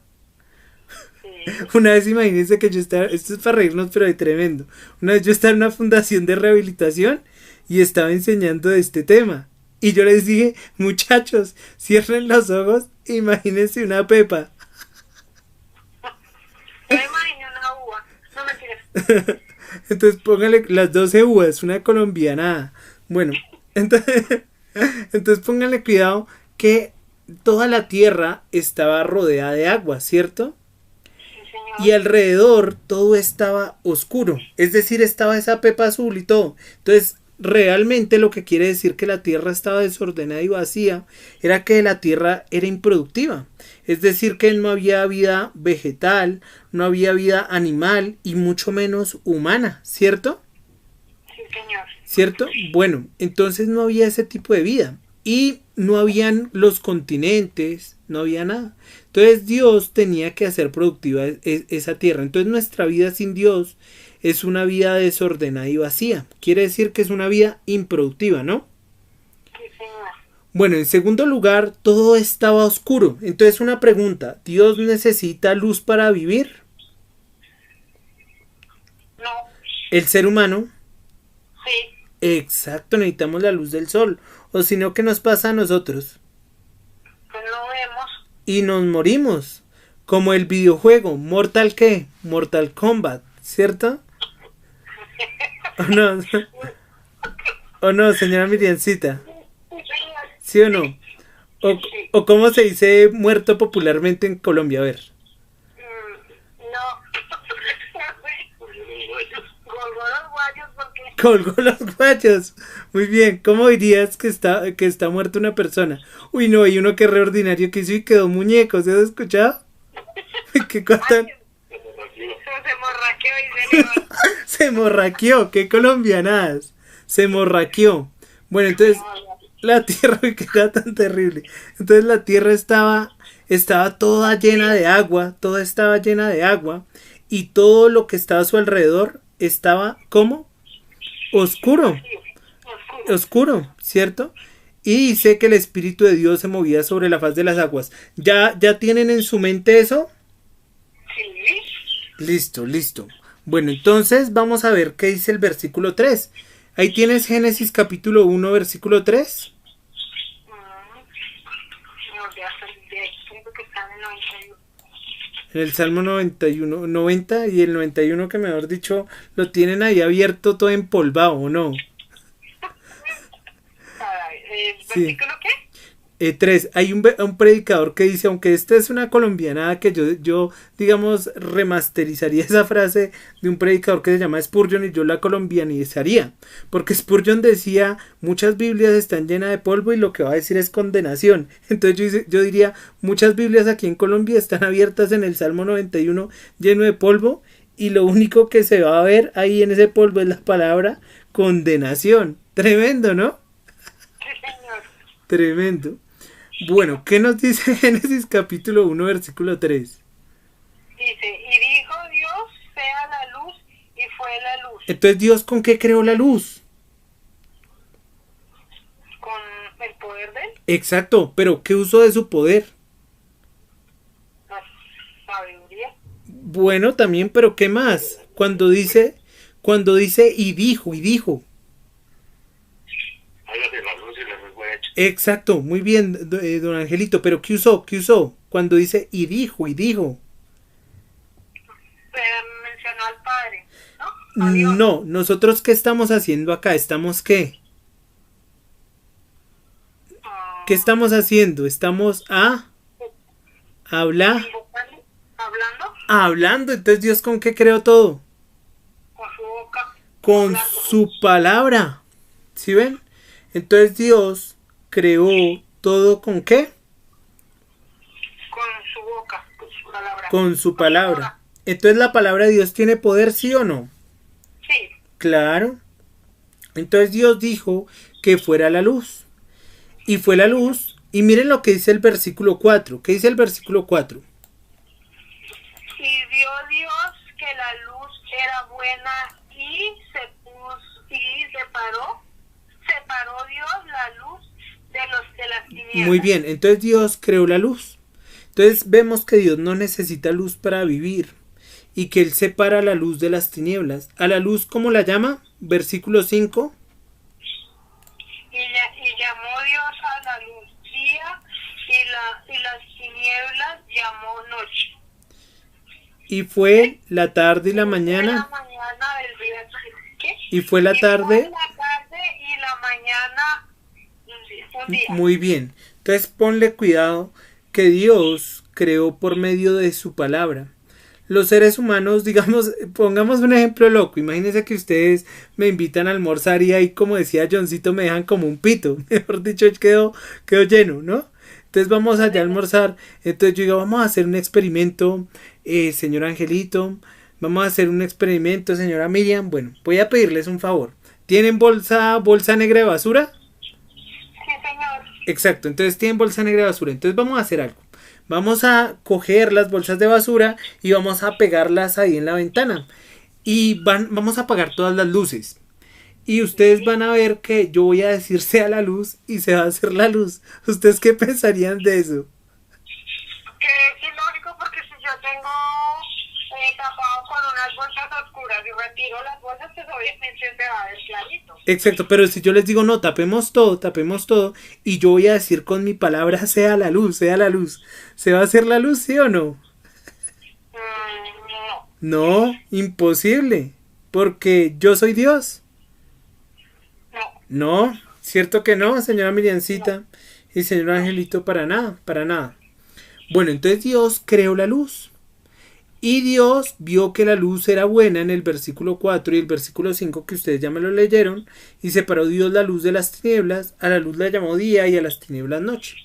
Sí. Una vez imagínense que yo estaba, esto es para reírnos, pero de tremendo. Una vez yo estaba en una fundación de rehabilitación y estaba enseñando de este tema. Y yo les dije, muchachos, cierren los ojos e imagínense una pepa. Yo me imaginé una uva. No mentiras. Entonces póngale las 12 uvas, una colombianada. Bueno, entonces póngale cuidado que toda la tierra estaba rodeada de agua, ¿cierto? Sí, señor. Y alrededor todo estaba oscuro, es decir, estaba esa pepa azul y todo. Entonces, realmente lo que quiere decir que la tierra estaba desordenada y vacía era que la tierra era improductiva. Es decir, que no había vida vegetal, no había vida animal y mucho menos humana, ¿cierto? Sí, señor. ¿Cierto? Bueno, entonces no había ese tipo de vida. Y no habían los continentes, no había nada. Entonces Dios tenía que hacer productiva esa tierra. Entonces nuestra vida sin Dios es una vida desordenada y vacía. Quiere decir que es una vida improductiva, ¿no? Sí, señor. Bueno, en segundo lugar, todo estaba oscuro. Entonces una pregunta, ¿Dios necesita luz para vivir? No. ¿El ser humano? Sí. Exacto, necesitamos la luz del sol. O si no, ¿qué nos pasa a nosotros? Pues no vemos. Y nos morimos. Como el videojuego, ¿Mortal qué? Mortal Kombat, ¿cierto? ¿O no? ¿O no, señora Miriancita? Sí, señor. ¿Sí o no? ¿O cómo se dice muerto popularmente en Colombia? A ver. No. Colgó los guayos porque... Colgó los guayos. Muy bien. ¿Cómo dirías que está muerta una persona? Uy, no, hay uno que es re ordinario que hizo y quedó muñeco. ¿Se has escuchado? ¿Qué cosa tan- Se morraqueó y se levantó. Se morraqueó, qué colombianadas. Se morraqueó. Bueno, entonces la tierra, uy, qué era tan terrible. Entonces la tierra estaba toda llena de agua, toda estaba llena de agua y todo lo que estaba a su alrededor estaba ¿cómo? Oscuro, oscuro, ¿cierto? Y dice que el Espíritu de Dios se movía sobre la faz de las aguas. ¿Ya tienen en su mente eso? Sí. Listo. Bueno, entonces vamos a ver qué dice el versículo 3. Ahí tienes Génesis capítulo 1, versículo 3. No, ya de ahí, creo que está en el 91. En el Salmo 91, 90 y el 91, que mejor dicho, lo tienen ahí abierto todo empolvado, ¿o no? ¿El Sí. versículo qué? 3. Hay un predicador que dice, aunque esta es una colombianada, que yo digamos, remasterizaría esa frase de un predicador que se llama Spurgeon y yo la colombianizaría. Porque Spurgeon decía, muchas Biblias están llenas de polvo y lo que va a decir es condenación. Entonces yo diría, muchas Biblias aquí en Colombia están abiertas en el Salmo 91 lleno de polvo y lo único que se va a ver ahí en ese polvo es la palabra condenación. Tremendo, ¿no? Sí, señor. Tremendo. Bueno, ¿qué nos dice Génesis capítulo 1, versículo 3? Dice, y dijo Dios, sea la luz, y fue la luz. Entonces, ¿Dios con qué creó la luz? Con el poder de él, Exacto, pero ¿qué uso de su poder? la sabiduría. Bueno, también, pero ¿qué más? Cuando dice y dijo. Hágase la luz y la luz fue hecha. Exacto, muy bien, don Angelito, pero ¿qué usó? Cuando dice y dijo. Pero mencionó al Padre, ¿no? A Dios. No, nosotros ¿qué estamos haciendo acá? ¿Estamos qué? ¿Qué estamos haciendo? Estamos hablando. Hablando Entonces, ¿Dios con qué creó todo? con su boca. Con hablando su palabra. ¿Sí ven? Entonces Dios creó todo ¿con qué? con su boca, con su palabra. Con su palabra. Entonces la palabra de Dios tiene poder, ¿sí o no? Sí, Claro. Entonces Dios dijo que fuera la luz. Y fue la luz. Y miren lo que dice el versículo 4. ¿Qué dice el versículo 4? y vio Dios que la luz era buena y separó Dios la luz de las tinieblas. Muy bien. Entonces Dios creó la luz. Entonces vemos que Dios no necesita luz para vivir. Y que Él separa la luz de las tinieblas. ¿A la luz cómo la llama? Versículo 5. Y llamó Dios a la luz día y las tinieblas llamó noche. Y fue la tarde y la Fue mañana. la mañana del día. ¿Qué? Y fue la Y tarde. fue la tarde y la mañana un día. Muy bien. Entonces ponle cuidado que Dios creó por medio de su palabra. Los seres humanos, digamos, pongamos un ejemplo loco. Imagínense que ustedes me invitan a almorzar y ahí, como decía Johncito, me dejan como un pito. Mejor dicho, quedó lleno, ¿no? Entonces vamos allá a almorzar. Entonces yo digo, vamos a hacer un experimento, señor Angelito. Vamos a hacer un experimento, señora Miriam. Bueno, voy a pedirles un favor. ¿Tienen bolsa negra de basura? Sí, señor. Exacto, entonces tienen bolsa negra de basura. Entonces vamos a hacer algo. Vamos a coger las bolsas de basura y vamos a pegarlas ahí en la ventana. Y vamos a apagar todas las luces. Y ustedes van a ver que yo voy a decir sea la luz y se va a hacer la luz. ¿Ustedes qué pensarían de eso? Que es ilógico porque si yo tengo tapado con unas bolsas oscuras y retiro las bolsas, pues obviamente se va a ver clarito. Exacto, pero si yo les digo no, tapemos todo y yo voy a decir con mi palabra sea la luz, ¿se va a hacer la luz, sí o no? No, No, imposible, porque yo soy Dios. no. No, cierto que no, señora Miriancita y señor Angelito, para nada. Bueno, entonces Dios creó la luz. Y Dios vio que la luz era buena en el versículo 4 y el versículo 5 que ustedes ya me lo leyeron. Y separó Dios la luz de las tinieblas. A la luz la llamó día y a las tinieblas noche.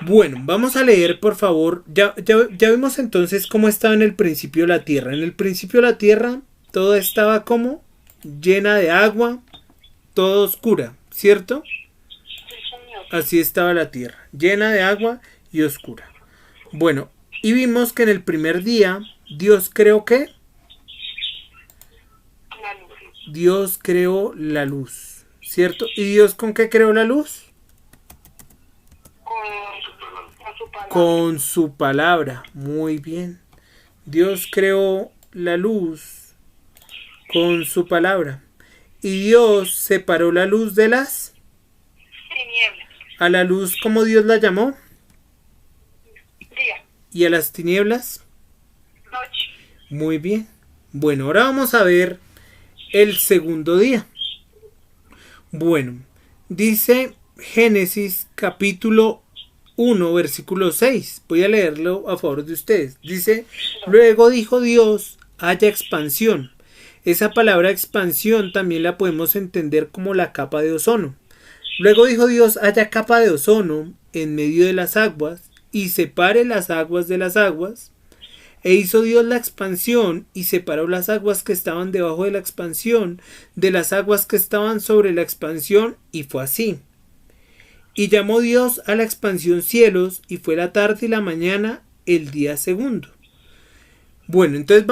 Bueno, vamos a leer por favor. Ya vimos entonces cómo estaba en el principio la tierra. En el principio la tierra todo estaba como llena de agua, todo oscura, ¿cierto? Sí, señor. Así estaba la tierra, llena de agua y oscura. Bueno, y vimos que en el primer día Dios creó ¿qué? La luz. Dios creó la luz, ¿cierto? ¿Y Dios con qué creó la luz? Con su palabra. Con su palabra, muy bien. Dios creó la luz con su palabra. y Dios separó la luz de las... Tinieblas. A la luz, ¿cómo Dios la llamó? Día. Y a las tinieblas. Noche. Muy bien. Bueno, ahora vamos a ver el segundo día. Bueno, dice Génesis capítulo 1, versículo 6. Voy a leerlo a favor de ustedes. Dice, luego dijo Dios, haya expansión. Esa palabra expansión también la podemos entender como la capa de ozono. Luego dijo Dios, haya capa de ozono en medio de las aguas y separe las aguas de las aguas. E hizo Dios la expansión y separó las aguas que estaban debajo de la expansión de las aguas que estaban sobre la expansión, y fue así. Y llamó Dios a la expansión cielos, y fue la tarde y la mañana el día segundo. Bueno, entonces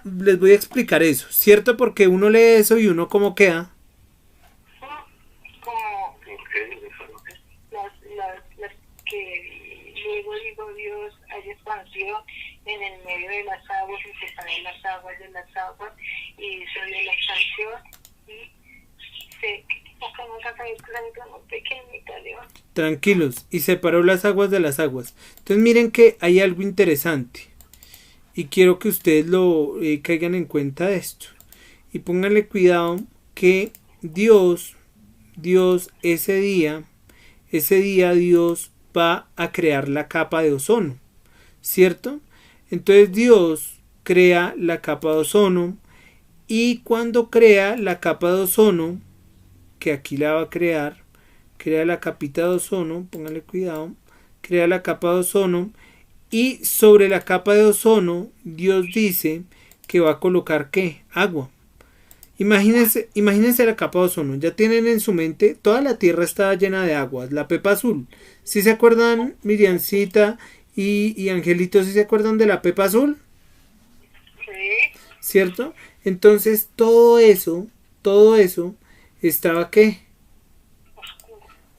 les voy a explicar eso, ¿cierto? Porque uno lee eso y uno como queda. Como las que luego dijo Dios, hay expansión en el medio de las aguas y separó las aguas de las aguas y hizo Dios la expansión y se sacamos acá el planeta pequeñita, Dios. Tranquilos, y separó las aguas de las aguas. Entonces miren que hay algo interesante y quiero que ustedes lo caigan en cuenta de esto y pónganle cuidado que Dios ese día Dios va a crear la capa de ozono, ¿cierto? Entonces Dios crea la capa de ozono y cuando crea la capa de ozono, que aquí la va a crear, crea la capita de ozono, póngale cuidado, crea la capa de ozono y sobre la capa de ozono Dios dice que va a colocar ¿qué? Agua. Imagínense la capa de ozono, ya tienen en su mente, toda la tierra está llena de aguas, la pepa azul. ¿Sí se acuerdan, Miriancita y Angelito, sí se acuerdan de la pepa azul? Sí. ¿Cierto? Entonces todo eso estaba ¿qué?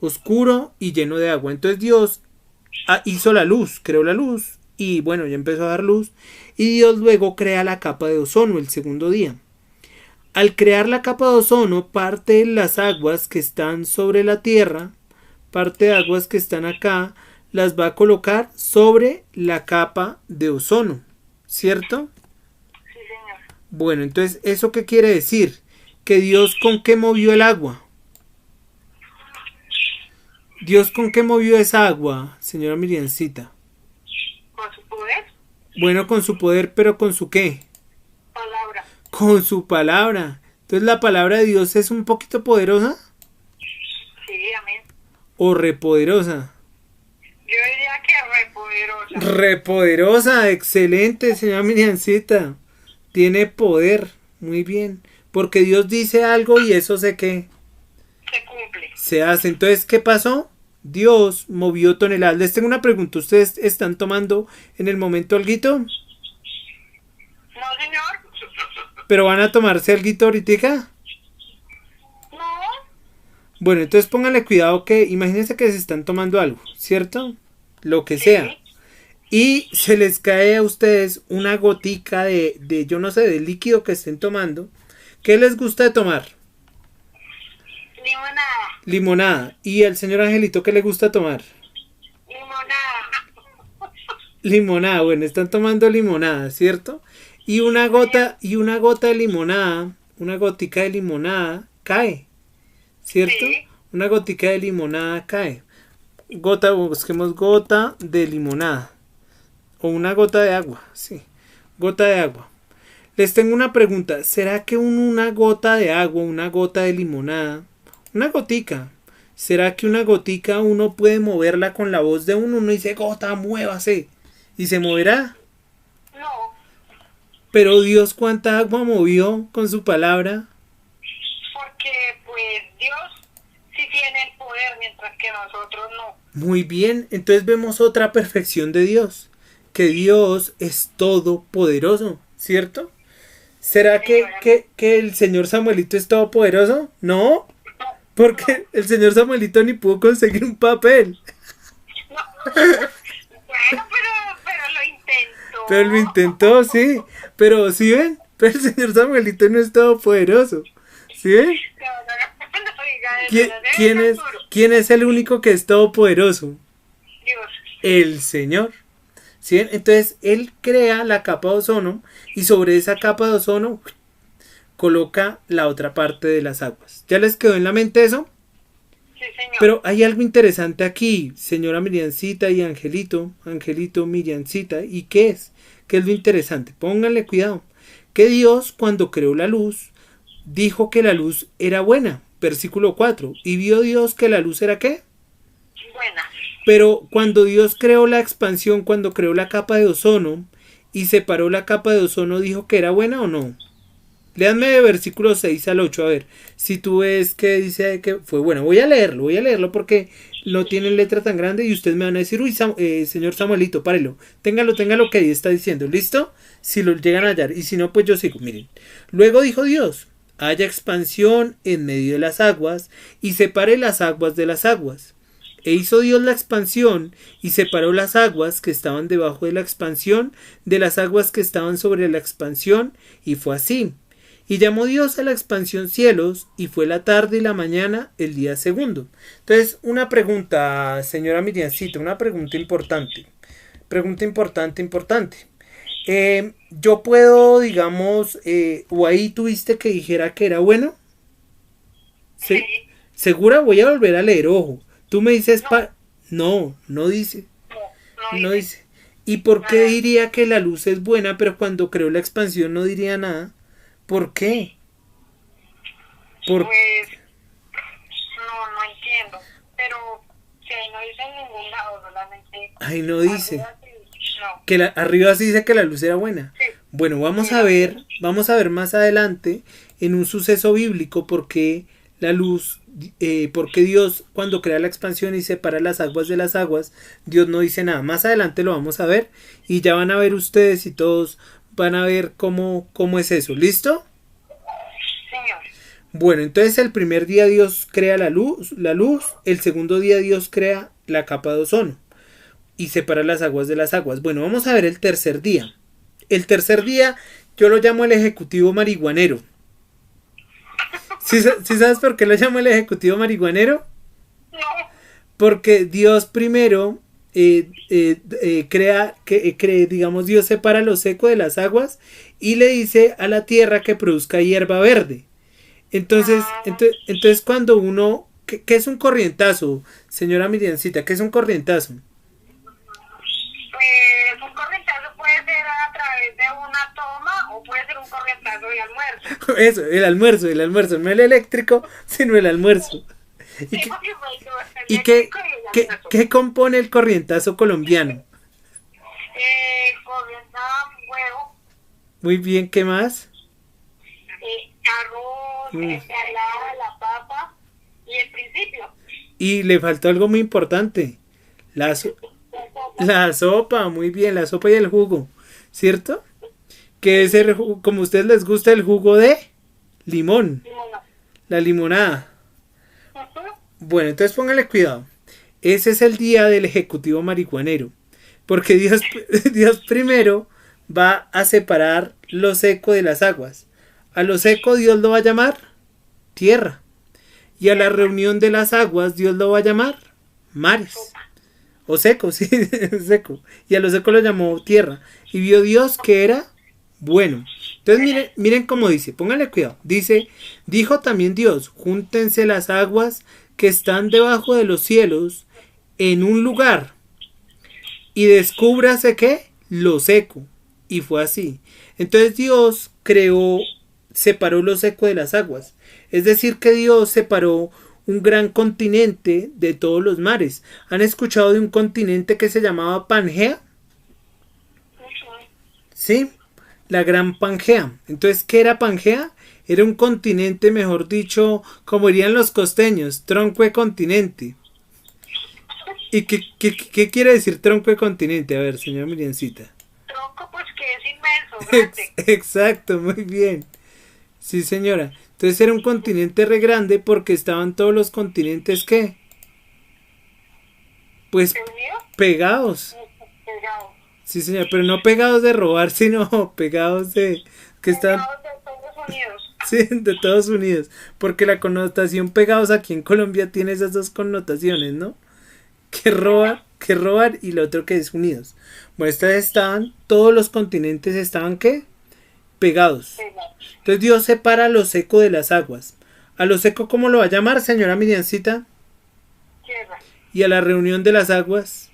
Oscuro y lleno de agua. Entonces Dios hizo la luz, creó la luz y bueno, ya empezó a dar luz y Dios luego crea la capa de ozono el segundo día. Al crear la capa de ozono, parte de las aguas que están sobre la tierra, parte de aguas que están acá, las va a colocar sobre la capa de ozono, ¿cierto? Sí, señor. Bueno, entonces, ¿eso qué quiere decir? Que Dios ¿con qué movió el agua? ¿Dios con qué movió esa agua, señora Miriancita? Con su poder, Bueno, con su poder, pero ¿con su qué? palabra. Con su palabra. Entonces, ¿la palabra de Dios es un poquito poderosa? Sí, amén. ¿O repoderosa? Yo diría que repoderosa. Repoderosa, excelente, señora Miriancita. Tiene poder, muy bien. Porque Dios dice algo y eso se ¿qué? Se cumple. Se hace. Entonces, ¿qué pasó? Dios movió toneladas. Les tengo una pregunta. ¿Ustedes están tomando en el momento alguito? No, señor. ¿Pero van a tomarse alguito ahorita? No. Bueno, entonces pónganle cuidado que imagínense que se están tomando algo, ¿cierto? Lo que sea. Y se les cae a ustedes una gotica de yo no sé, de líquido que estén tomando. ¿Qué les gusta de tomar? Limonada. Limonada. ¿Y al señor Angelito qué le gusta tomar? Limonada. Limonada. Bueno, están tomando limonada, ¿cierto? Y una gota de limonada, una gotica de limonada cae, ¿cierto? Sí. Una gotica de limonada cae. Busquemos gota de limonada. O una gota de agua, sí. Gota de agua. Les tengo una pregunta. ¿Será que una gota de agua, una gota de limonada, una gotica, será que una gotica uno puede moverla con la voz de uno? Uno dice, gota, muévase. ¿Y se moverá? No. Pero Dios, ¿cuánta agua movió con su palabra? Porque pues Dios sí tiene el poder, mientras que nosotros no. Muy bien, entonces vemos otra perfección de Dios, que Dios es todopoderoso, ¿cierto? ¿Será que el señor Samuelito es todopoderoso? No, porque el señor Samuelito ni pudo conseguir un papel. No. Bueno, pero lo intentó. Pero lo intentó, sí, pero ¿sí ven? Pero el señor Samuelito no es todopoderoso, ¿Sí ven? ¿Quién es el único que es todopoderoso? Dios. El Señor. ¿Sí ven? Entonces Él crea la capa de ozono y sobre esa capa de ozono coloca la otra parte de las aguas. ¿Ya les quedó en la mente eso? Sí, señor. Pero hay algo interesante aquí, señora Miriancita y Angelito, Miriancita, ¿y qué es? ¿Qué es lo interesante? Pónganle cuidado. Que Dios, cuando creó la luz, dijo que la luz era buena. Versículo 4. ¿Y vio Dios que la luz era qué? Buena. Pero cuando Dios creó la expansión, cuando creó la capa de ozono y separó la capa de ozono, ¿dijo que era buena o no? Léanme de versículo 6 al 8, a ver, si tú ves que dice que fue bueno. Voy a leerlo porque no tiene letra tan grande y ustedes me van a decir, uy, señor Samuelito, párelo, téngalo que ahí está diciendo, ¿listo? Si lo llegan a hallar, y si no, pues yo sigo, miren. Luego dijo Dios, haya expansión en medio de las aguas y separe las aguas de las aguas. E hizo Dios la expansión y separó las aguas que estaban debajo de la expansión de las aguas que estaban sobre la expansión, y fue así. Y llamó Dios a la expansión cielos, y fue la tarde y la mañana el día segundo. Entonces, una pregunta, señora Miriancita, una pregunta importante. Importante. Yo puedo, digamos, o ahí tuviste que dijera que era bueno. ¿Sí? ¿Segura? Voy a volver a leer, ojo. Tú me dices, no dice. No dice. ¿Y por qué diría que la luz es buena, pero cuando creó la expansión no diría nada? ¿Por qué? Pues, no entiendo. Pero, si ahí no dice en ningún lado, solamente. Ahí no dice. No. Que arriba sí dice que la luz era buena. Sí. Bueno, vamos a ver más adelante en un suceso bíblico porque la luz, porque Dios cuando crea la expansión y separa las aguas de las aguas, Dios no dice nada. Más adelante lo vamos a ver y ya van a ver ustedes y todos van a ver cómo es eso. ¿Listo? Señor. Bueno, entonces el primer día Dios crea la luz, el segundo día Dios crea la capa de ozono y separa las aguas de las aguas. Bueno, vamos a ver el tercer día. El tercer día yo lo llamo el ejecutivo marihuanero. ¿Sí sabes por qué lo llamo el ejecutivo marihuanero? No. Porque Dios primero digamos, Dios separa lo seco de las aguas y le dice a la tierra que produzca hierba verde. Entonces cuando uno, ¿qué es un corrientazo, señora Miriancita? ¿Qué es un corrientazo? Pues un corrientazo puede ser a través de una toma o puede ser un corrientazo de almuerzo. Eso, el almuerzo, no el eléctrico, sino el almuerzo. ¿Y qué compone el corrientazo colombiano? Corrientazo, huevo. Muy bien, ¿qué más? Arroz, ensalada, la papa y el principio. Y le faltó algo muy importante. La sopa, muy bien, la sopa y el jugo, ¿cierto? Que es como a ustedes les gusta el jugo de limón, la limonada. Bueno, entonces póngale cuidado. Ese es el día del ejecutivo marihuanero. Porque Dios primero va a separar lo seco de las aguas. A lo seco Dios lo va a llamar tierra. Y a la reunión de las aguas Dios lo va a llamar mares. O seco, sí, seco. Y a lo seco lo llamó tierra. Y vio Dios que era bueno. Entonces miren cómo dice, pónganle cuidado. Dice, dijo también Dios, júntense las aguas que están debajo de los cielos en un lugar. Y descúbrase ¿qué? Lo seco. Y fue así. Entonces Dios separó lo seco de las aguas. Es decir que Dios separó un gran continente de todos los mares. ¿Han escuchado de un continente que se llamaba Pangea? Sí, la gran Pangea. Entonces, ¿qué era Pangea? Era un continente, mejor dicho, como dirían los costeños, tronco de continente. ¿Y qué quiere decir tronco de continente? A ver, señora Miriancita. Tronco, pues que es inmenso, grande. Exacto, muy bien. Sí, señora. Entonces era un continente re grande porque estaban todos los continentes, ¿qué? Pues pegados. Pegados. Sí, señora, pero no pegados de robar, sino pegados de... que están... Pegados de Estados Unidos. Sí, de todos unidos. Porque la connotación pegados aquí en Colombia tiene esas dos connotaciones, ¿no? Que robar y lo otro que es unidos. Bueno, todos los continentes estaban ¿qué? Pegados. Entonces Dios separa lo seco de las aguas. A lo seco, ¿cómo lo va a llamar, señora Miriancita? Tierra. Y a la reunión de las aguas,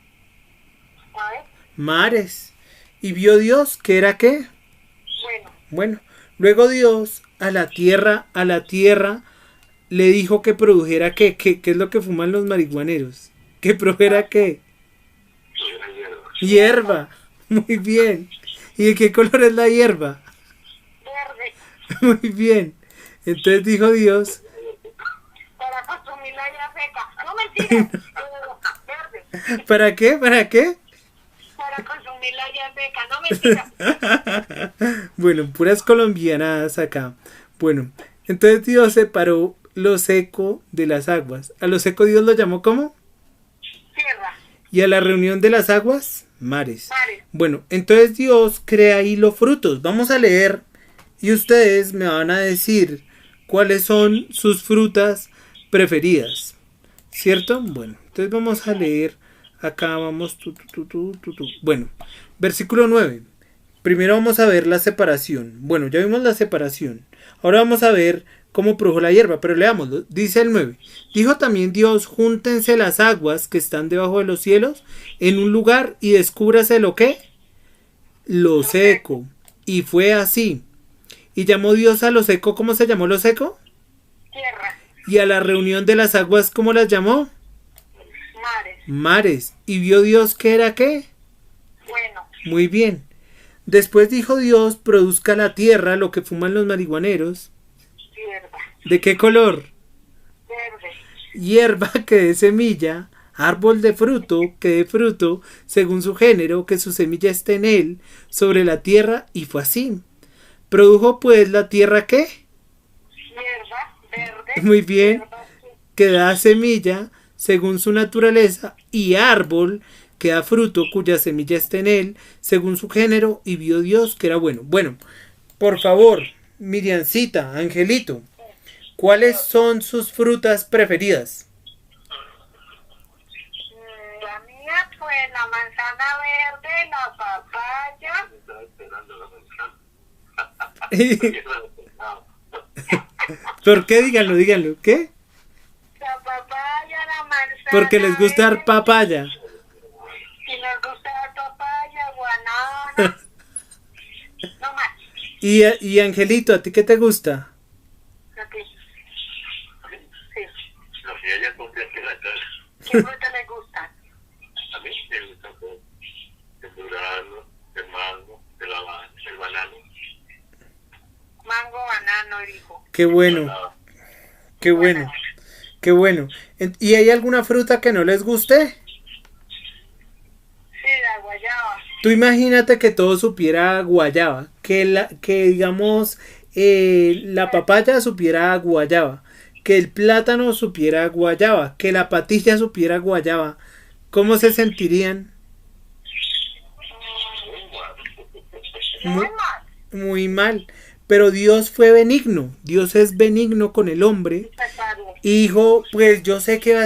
¿Sabes? mares. Y vio Dios que era ¿qué? Bueno. Bueno, luego Dios a la tierra le dijo que produjera ¿qué? ¿Qué es lo que fuman los marihuaneros? Que produjera ¿qué? Hierba. Muy bien. ¿Y de qué color es la hierba? Verde. Muy bien. Entonces dijo Dios, Para consumir la ya seca. No, mentira. Verde. ¿para qué? ¿Para qué? Para consumir la ya seca. No, mentira. Bueno, puras colombianadas acá. Bueno, entonces Dios separó lo seco de las aguas. A lo seco Dios lo llamó ¿cómo? Tierra. Y a la reunión de las aguas, mares. Mares. Bueno, entonces Dios crea ahí los frutos. Vamos a leer y ustedes me van a decir cuáles son sus frutas preferidas. ¿Cierto? Bueno, entonces vamos a leer. Acá vamos. Bueno, versículo 9. Primero vamos a ver la separación. Bueno, ya vimos la separación. Ahora vamos a ver cómo produjo la hierba, pero leámoslo. Dice el 9. Dijo también Dios, júntense las aguas que están debajo de los cielos en un lugar y descúbrase lo que lo seco. Y fue así. Y llamó Dios a lo seco, ¿cómo se llamó lo seco? Tierra. Y a la reunión de las aguas, ¿cómo las llamó? Mares. Mares. Y vio Dios que era ¿qué? Bueno. Muy bien. Después dijo Dios, produzca la tierra lo que fuman los marihuaneros. Hierba. ¿De qué color? Verde. Hierba que dé semilla, árbol de fruto que dé fruto, según su género, que su semilla esté en él, sobre la tierra, y fue así. Produjo pues la tierra ¿qué? Hierba. Verde. Muy bien. Hierba, Que da semilla, según su naturaleza, y árbol que da fruto, cuya semilla esté en él, según su género, y vio Dios que era bueno. Bueno, por favor, Miriancita, Angelito, ¿cuáles son sus frutas preferidas? La mía, pues la manzana verde, la papaya. Estaba esperando la manzana. ¿Por qué? Díganlo. ¿Qué? La papaya, la manzana. Porque les gusta dar verde, papaya. y nos gusta la papaya, guanábana. No más. Y Angelito, ¿a ti qué te gusta? Ok. Sí. Lo que ella compré aquí en la casa. ¿Qué fruta le gusta? A mí me gusta pues, el durazno, el mango, el banano. Mango, banano, dijo. Qué bueno, qué bueno, qué bueno. ¿Y hay alguna fruta que no les guste? Sí, la guayaba. Tú imagínate que todo supiera a guayaba, que digamos la papaya supiera a guayaba, que el plátano supiera a guayaba, que la patilla supiera a guayaba. ¿Cómo se sentirían? Muy mal. Muy mal. Pero Dios fue benigno, Dios es benigno con el hombre. Separó. Y dijo, pues yo sé que va a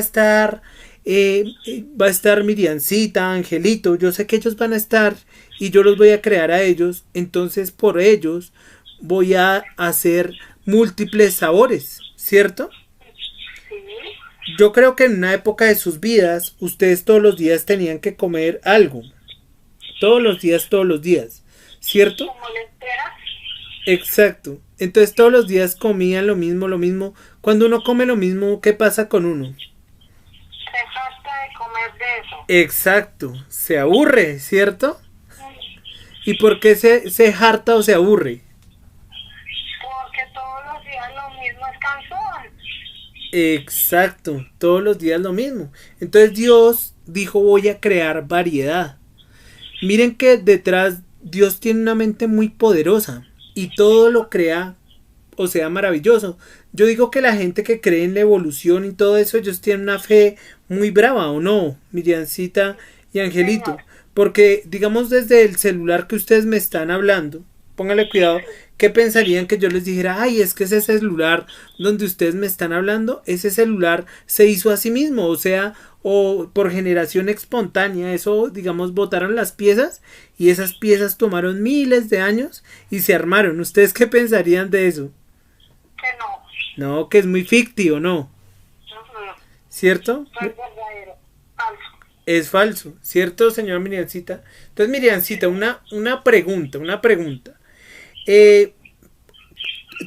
estar Miriancita, Angelito, yo sé que ellos van a estar y yo los voy a crear a ellos, entonces por ellos voy a hacer múltiples sabores, ¿cierto? Sí. Yo creo que en una época de sus vidas, ustedes todos los días tenían que comer algo, todos los días, ¿cierto? Como lentejas. Exacto, entonces todos los días comían lo mismo. Cuando uno come lo mismo, ¿qué pasa con uno? Se jacta de comer de eso. Exacto, se aburre, ¿cierto? ¿Y por qué se harta o se aburre? Porque todos los días lo mismo es cansón. Exacto, todos los días lo mismo. Entonces Dios dijo, voy a crear variedad. Miren que detrás Dios tiene una mente muy poderosa y todo lo crea, o sea, maravilloso. Yo digo que la gente que cree en la evolución y todo eso, ellos tienen una fe muy brava, ¿o no? Miriancita y Angelito. Porque, digamos, desde el celular que ustedes me están hablando, póngale cuidado, ¿qué pensarían que yo les dijera? Ay, es que ese celular donde ustedes me están hablando, ese celular se hizo a sí mismo, o sea, o por generación espontánea, eso, digamos, botaron las piezas y esas piezas tomaron miles de años y se armaron. ¿Ustedes qué pensarían de eso? Que no. No, que es muy ficticio, ¿no? Ujú. ¿Cierto? No es verdadero. Falso. Es falso, ¿cierto, señora Miriancita? Entonces, Miriancita, una pregunta.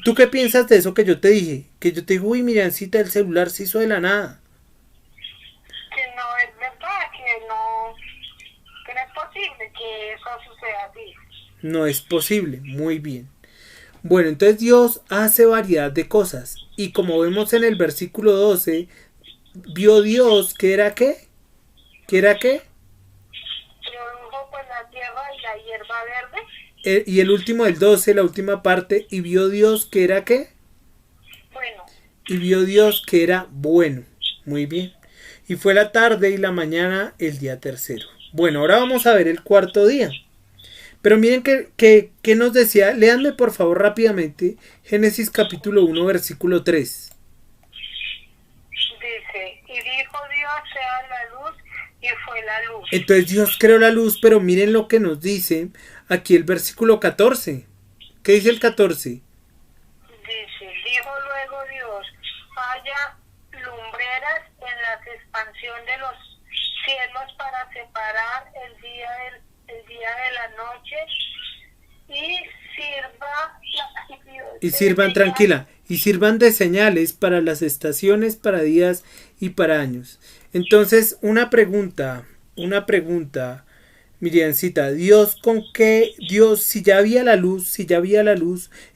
¿Tú qué piensas de eso que yo te dije? Que yo te dije, uy, Miriancita, el celular se hizo de la nada. Que no es verdad, que no es posible que eso suceda así. No es posible, muy bien. Bueno, entonces Dios hace variedad de cosas. Y como vemos en el versículo 12, vio Dios que era qué. ¿Qué era qué? Produjo pues la tierra y la hierba verde. Y el último del 12, la última parte, y vio Dios que era qué. Bueno, Y vio Dios que era bueno. Muy bien. Y fue la tarde y la mañana el día tercero. Bueno, ahora vamos a ver el cuarto día. Pero miren que nos decía, léanme por favor rápidamente Génesis capítulo 1 versículo 3. dice, y dijo Dios sea la luz, y fue la luz. Entonces Dios creó la luz, pero miren lo que nos dice aquí el versículo 14. ¿Qué dice el 14? Dice, dijo luego Dios, haya lumbreras en la expansión de los cielos para separar el día de la noche y sirvan, tranquila, y sirvan de señales para las estaciones, para días y para años. Entonces, una pregunta, Miriancita, Dios con qué, Dios, si ya había la luz,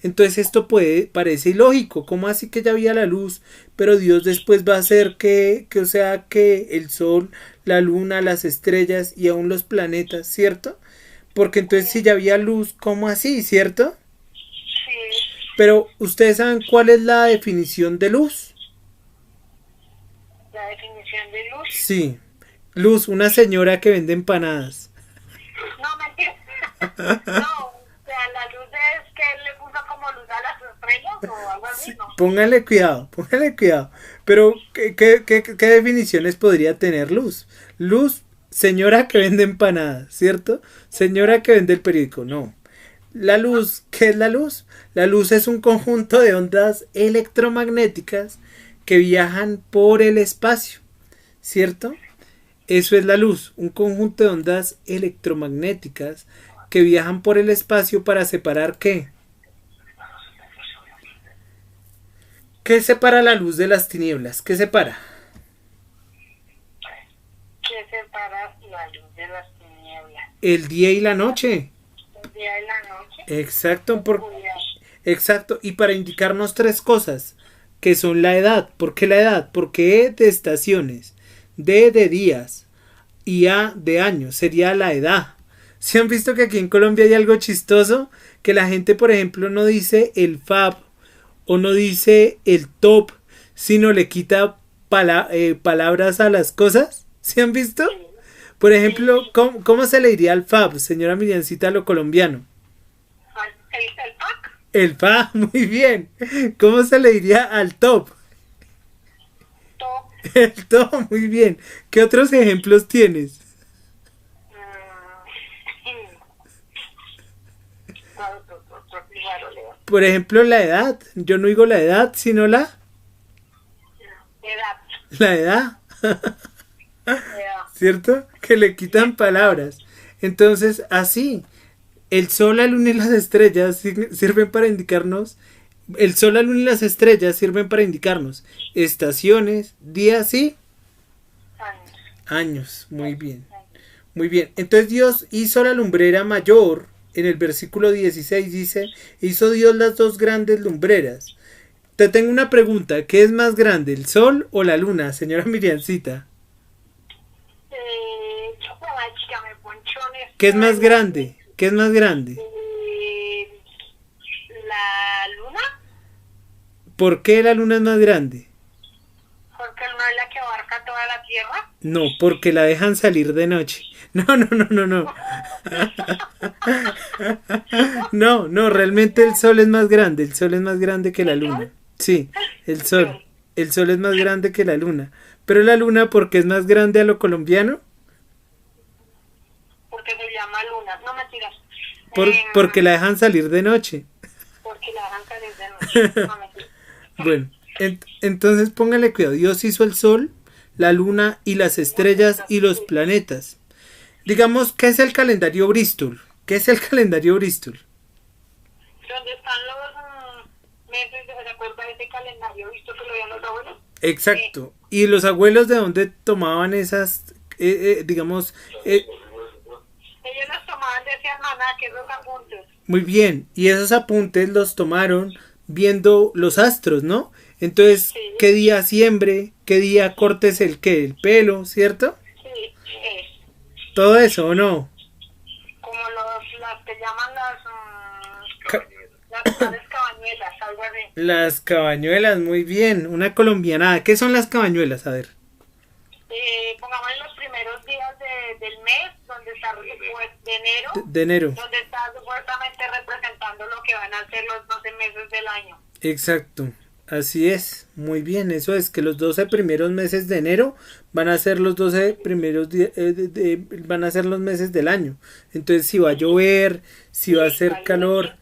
entonces esto parece ilógico. ¿Cómo así que ya había la luz? Pero Dios después va a hacer que el sol, la luna, las estrellas y aún los planetas, ¿cierto? Porque entonces si ya había luz, ¿cómo así, cierto? Sí, Pero, ¿ustedes saben cuál es la definición de luz? la definición de luz. Sí, luz, una señora que vende empanadas. No, mentira. No, o sea, la luz es que él le puso como luz a las estrellas o algo así, ¿no? Póngale cuidado. Pero, ¿qué definiciones podría tener luz? Luz, señora que vende empanadas, ¿cierto? Señora que vende el periódico, no. La luz, ¿qué es la luz? La luz es un conjunto de ondas electromagnéticas que viajan por el espacio, ¿cierto? Eso es la luz, un conjunto de ondas electromagnéticas que viajan por el espacio para separar ¿qué? ¿Qué separa la luz de las tinieblas? ¿Qué separa? Que separa la luz de las tinieblas. El día y la noche. El día y la noche. Exacto, Oscuridad. exacto. Y para indicarnos tres cosas, que son la edad. ¿Por qué la edad? Porque E de estaciones, D de días y A de años. Sería la edad. ¿Sí han visto que aquí en Colombia hay algo chistoso? Que la gente, por ejemplo, no dice el fab o no dice el top, sino le quita palabras a las cosas. ¿Sí han visto? Por ejemplo, ¿cómo se le diría al fab, señora Miriancita, a lo colombiano? El pack. El fab, muy bien. ¿Cómo se le diría al top? Top. El top, muy bien. ¿Qué otros ejemplos tienes? Por ejemplo, la edad. Yo no digo la edad, sino la edad. ¿Cierto? Que le quitan palabras. Entonces, así, el sol, la luna y las estrellas sirven para indicarnos. El sol, la luna y las estrellas sirven para indicarnos estaciones, días y años. Muy bien. Muy bien. Entonces Dios hizo la lumbrera mayor. En el versículo 16 dice, hizo Dios las dos grandes lumbreras. Te tengo una pregunta. ¿Qué es más grande, el sol o la luna, señora Miriancita? ¿Qué es más grande? ¿Qué es más grande? La luna, ¿Por qué la luna es más grande? porque no es la que abarca toda la tierra. No, porque la dejan salir de noche. No, no, no, no, no. No, no, realmente el sol es más grande. El sol es más grande que la luna. Sí, el sol. El sol es más grande que la luna. Pero la luna, ¿porque es más grande a lo colombiano? Porque se llama luna. No mentiras. Porque la dejan salir de noche. Porque la dejan salir de noche. No mentiras. Bueno, entonces póngale cuidado. Dios hizo el sol, la luna y las estrellas y los planetas. Digamos, ¿qué es el calendario Bristol? ¿Qué es el calendario Bristol? ¿Dónde están los meses? ¿Se acuerda de ese calendario visto que lo veían los abuelos? Exacto. ¿Y los abuelos de dónde tomaban esas, digamos, Ellos los tomaban de ese almanaque, esos apuntes. muy bien? Y esos apuntes los tomaron viendo los astros, ¿no? Entonces, Sí. ¿qué día siembre? ¿Qué día cortes el qué? El pelo, ¿cierto? Sí, Todo eso, ¿o no? como las que llaman las cabañuelas, algo así. Las cabañuelas, muy bien. Una colombianada. ¿Qué son las cabañuelas? A ver. Pongamos en los primeros días del mes, donde está pues, de enero, De enero. donde está supuestamente representando lo que van a ser los 12 meses del año. Exacto. Así es. Muy bien. Eso es que los 12 primeros meses de enero van a ser los 12 primeros días, van a ser los meses del año. Entonces, si va a llover, si va a hacer calor,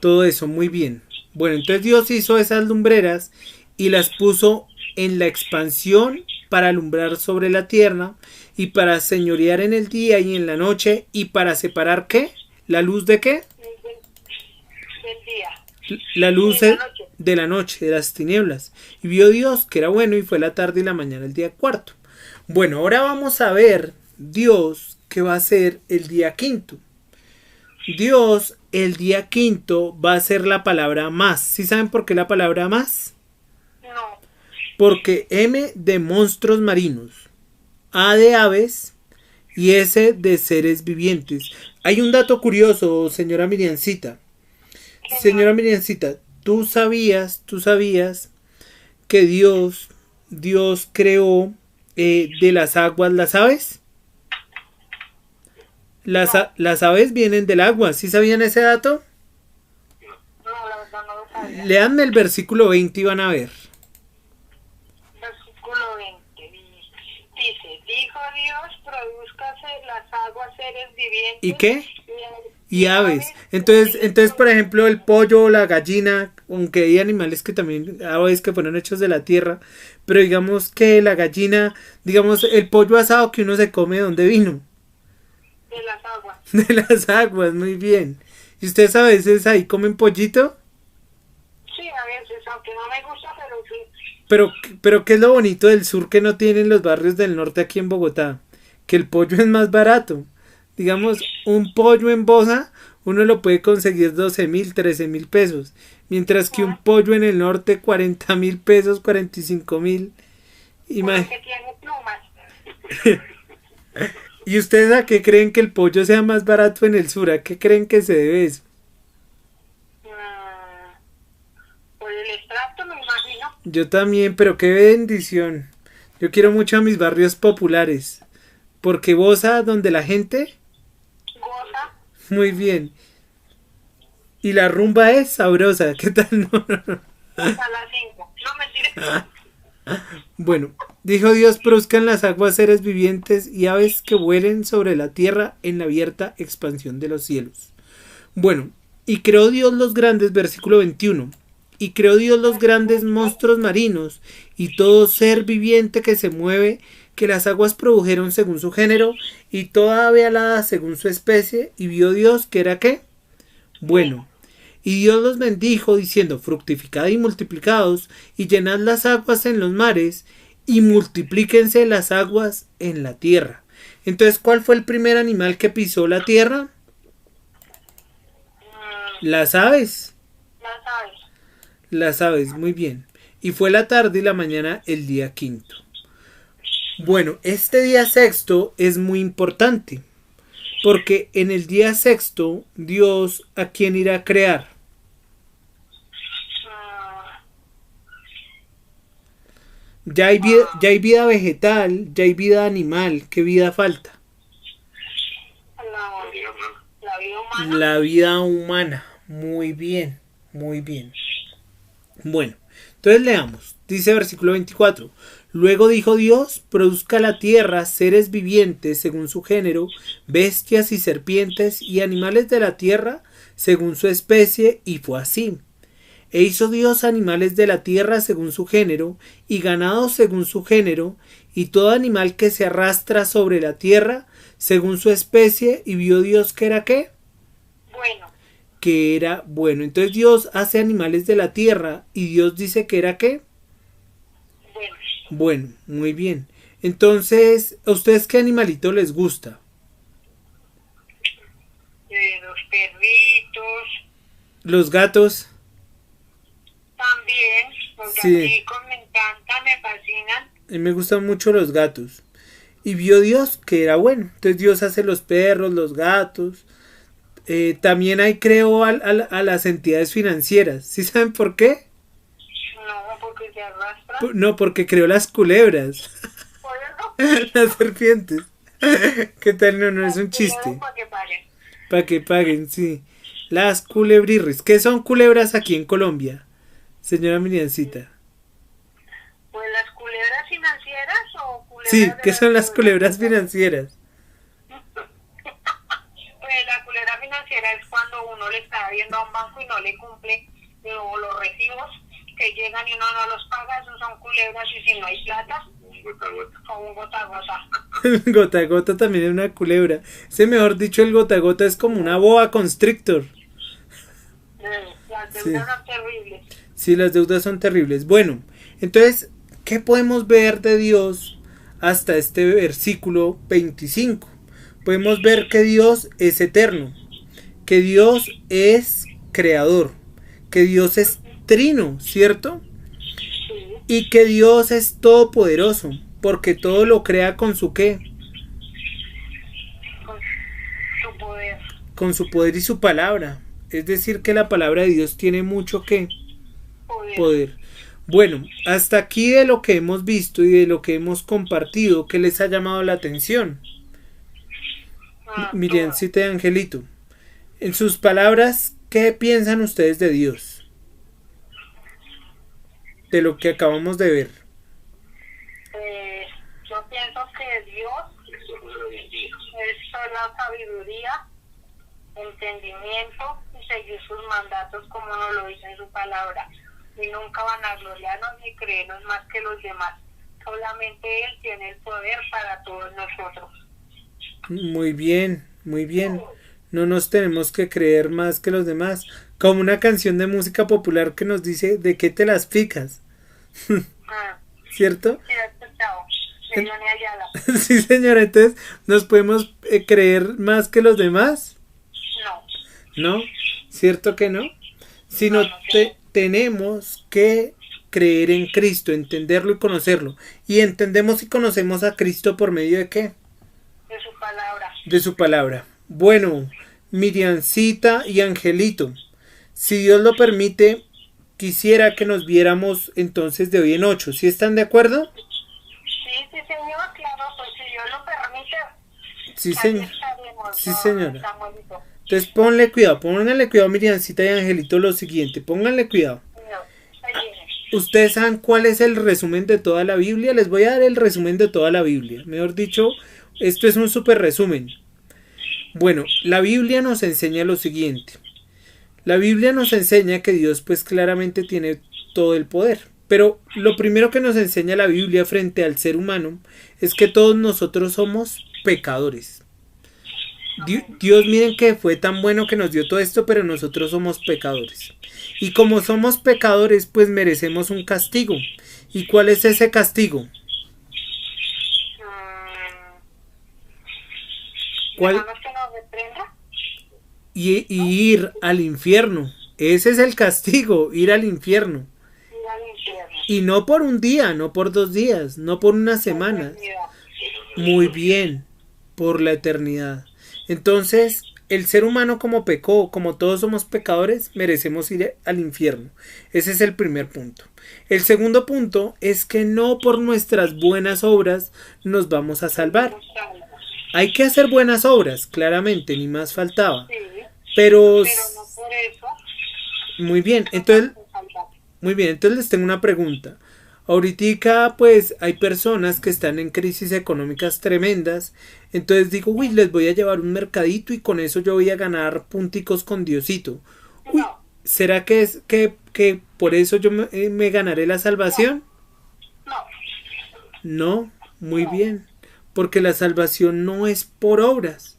todo eso, muy bien. Bueno, entonces Dios hizo esas lumbreras y las puso en la expansión para alumbrar sobre la tierra y para señorear en el día y en la noche y para separar ¿qué? ¿La luz de qué? Del día. La luz De la noche. de la noche, de las tinieblas. Y vio Dios que era bueno y fue la tarde y la mañana el día cuarto. Bueno, ahora vamos a ver Dios que va a ser el día quinto. Dios el día quinto va a ser la palabra más. ¿Sí saben por qué la palabra más? No. Porque M de monstruos marinos, A de aves y S de seres vivientes. Hay un dato curioso, señora Miriancita. Señora Miriancita, ¿tú sabías que Dios creó de las aguas las aves? Las aves vienen del agua. ¿Sí sabían ese dato? No, la verdad no lo sabía. Leanme el versículo 20 y van a ver. Versículo 20 dice, dijo Dios, produzcase las aguas seres vivientes. ¿Y qué? Y aves. Entonces, por ejemplo, el pollo, la gallina, aunque hay animales que también, aves que fueron hechos de la tierra, pero digamos que la gallina, digamos, el pollo asado que uno se come, ¿de dónde vino? De las aguas. De las aguas, muy bien. ¿Y ustedes a veces ahí comen pollito? Sí, a veces, aunque no me gusta, pero sí. Pero ¿qué es lo bonito del sur que no tienen los barrios del norte aquí en Bogotá? Que el pollo es más barato. Digamos, un pollo en Bosa, uno lo puede conseguir 12.000, 13.000 pesos. Mientras que un pollo en el norte, 40.000 pesos, 45.000. Porque tiene plumas. ¿Y ustedes a qué creen que el pollo sea más barato en el sur? ¿A qué creen que se debe eso? Por el extracto, me imagino. Yo también, pero qué bendición. Yo quiero mucho a mis barrios populares. Porque Bosa, donde la gente... Goza. Muy bien. Y la rumba es sabrosa. ¿Qué tal? No, no, no. Hasta las 5. No, mentira. Bueno, dijo Dios, produzcan las aguas seres vivientes y aves que vuelen sobre la tierra en la abierta expansión de los cielos. Bueno, y creó Dios los grandes, versículo 21. Y creó Dios los grandes monstruos marinos y todo ser viviente que se mueve, que las aguas produjeron según su género, y toda ave alada según su especie, y vio Dios que era ¿qué? Bueno. Y Dios los bendijo, diciendo, fructificad y multiplicaos, y llenad las aguas en los mares, y multiplíquense las aguas en la tierra. Entonces, ¿cuál fue el primer animal que pisó la tierra? Las aves. Las aves. Las aves, muy bien. Y fue la tarde y la mañana el día quinto. Bueno, este día sexto es muy importante, porque en el día sexto, Dios, ¿a quién irá a crear? Ya hay vida vegetal, ya hay vida animal. ¿Qué vida falta? La, la vida humana. La vida humana. Muy bien, muy bien. Bueno, entonces leamos. Dice versículo 24. Luego dijo Dios, produzca la tierra seres vivientes según su género, bestias y serpientes y animales de la tierra según su especie, y fue así. E hizo Dios animales de la tierra según su género, y ganado según su género, y todo animal que se arrastra sobre la tierra según su especie, y vio Dios que era ¿qué? Bueno, Que era bueno. Entonces Dios hace animales de la tierra, y Dios dice que era ¿qué? bueno. Bueno, muy bien. Entonces, ¿a ustedes qué animalito les gusta? Los perritos, Los gatos. también. Los Sí. gaticos me encantan, me fascinan. A mí me gustan mucho los gatos. Y vio Dios que era bueno. Entonces Dios hace los perros, los gatos. También hay, creo, a las entidades financieras. ¿Sí saben por qué? No, porque se arrastran. No, porque creó las culebras. Por eso. Las serpientes. ¿Qué tal? No, no es un chiste. Para que paguen. Para que paguen, sí. Las culebrirris. ¿Qué son culebras aquí en Colombia? Señora Miriancita. Pues las culebras financieras o culebras. Sí, de ¿qué son las culebras financieras? financieras? Pues la culebra financiera es cuando uno le está viendo a un banco y no le cumple los recibos que llegan y uno no los paga. Esos son culebras, y si no hay plata, o un gota a gota. El gota a gota también es una culebra. Ese, mejor dicho, el gota a gota es como una boa constrictor. Las Sí. deudas son terribles. Sí, las deudas son terribles. Bueno, entonces, ¿qué podemos ver de Dios hasta este versículo 25? Podemos ver que Dios es eterno, que Dios es creador, que Dios es trino, ¿cierto? Sí, Y que Dios es todopoderoso, porque todo lo crea con su qué, con su poder. con su poder y su palabra. Es decir, que la palabra de Dios tiene mucho que poder. Bueno, hasta aquí de lo que hemos visto y de lo que hemos compartido, ¿qué les ha llamado la atención? Miriancita y Angelito, en sus palabras, ¿qué piensan ustedes de Dios? De lo que acabamos de ver. Yo pienso que Dios es la sabiduría, entendimiento y seguir sus mandatos como nos lo dice en su palabra. Y nunca van a gloriarnos ni creernos más que los demás. Solamente Él tiene el poder para todos nosotros. Muy bien, muy bien. No nos tenemos que creer más que los demás. Como una canción de música popular que nos dice, ¿de qué te las picas? Ah, ¿Cierto? sí, he escuchado. De Johnny Ayala. Sí, señora. Entonces, ¿nos podemos creer más que los demás? No. ¿No? ¿Cierto que no? Sino No, no. tenemos que creer en Cristo, entenderlo y conocerlo. Y entendemos y conocemos a Cristo por medio de ¿qué? De su palabra. De su palabra. Bueno, Miriancita y Angelito, si Dios lo permite, quisiera que nos viéramos entonces de hoy en 8. ¿Sí están de acuerdo? Sí, señor, claro, pues si Dios lo permite. Sí, ahí señor. estaremos, Sí, ¿no, señora. Samuelito? Entonces pónganle cuidado, Miriancita y Angelito, lo siguiente, pónganle cuidado. No, ahí viene. ¿Ustedes saben cuál es el resumen de toda la Biblia? Les voy a dar el resumen de toda la Biblia. Mejor dicho, esto es un súper resumen. Bueno, la Biblia nos enseña lo siguiente. La Biblia nos enseña que Dios pues claramente tiene todo el poder. Pero lo primero que nos enseña la Biblia frente al ser humano es que todos nosotros somos pecadores. Dios, miren que fue tan bueno que nos dio todo esto, pero nosotros somos pecadores. Y como somos pecadores, pues merecemos un castigo. ¿Y cuál es ese castigo? ¿Cuál? ¿Dejamos que nos reprenda? Y ir al infierno. Ese es el castigo, ir al infierno. Ir al infierno. Y no por un día, no por 2 días, no por una semana. Muy bien, por la eternidad. Entonces, el ser humano como pecó, como todos somos pecadores, merecemos ir al infierno. Ese es el primer punto. El segundo punto es que no por nuestras buenas obras nos vamos a salvar. Hay que hacer buenas obras, claramente, ni más faltaba. Sí, Pero, pero no por eso muy bien, nos entonces, vamos a salvar. muy bien, entonces les tengo una pregunta. Ahorita pues hay personas que están en crisis económicas tremendas, entonces digo, uy, les voy a llevar un mercadito y con eso yo voy a ganar punticos con Diosito. Uy, No, ¿será que es que por eso yo me ganaré la salvación? no, No, muy No. bien, porque la salvación no es por obras.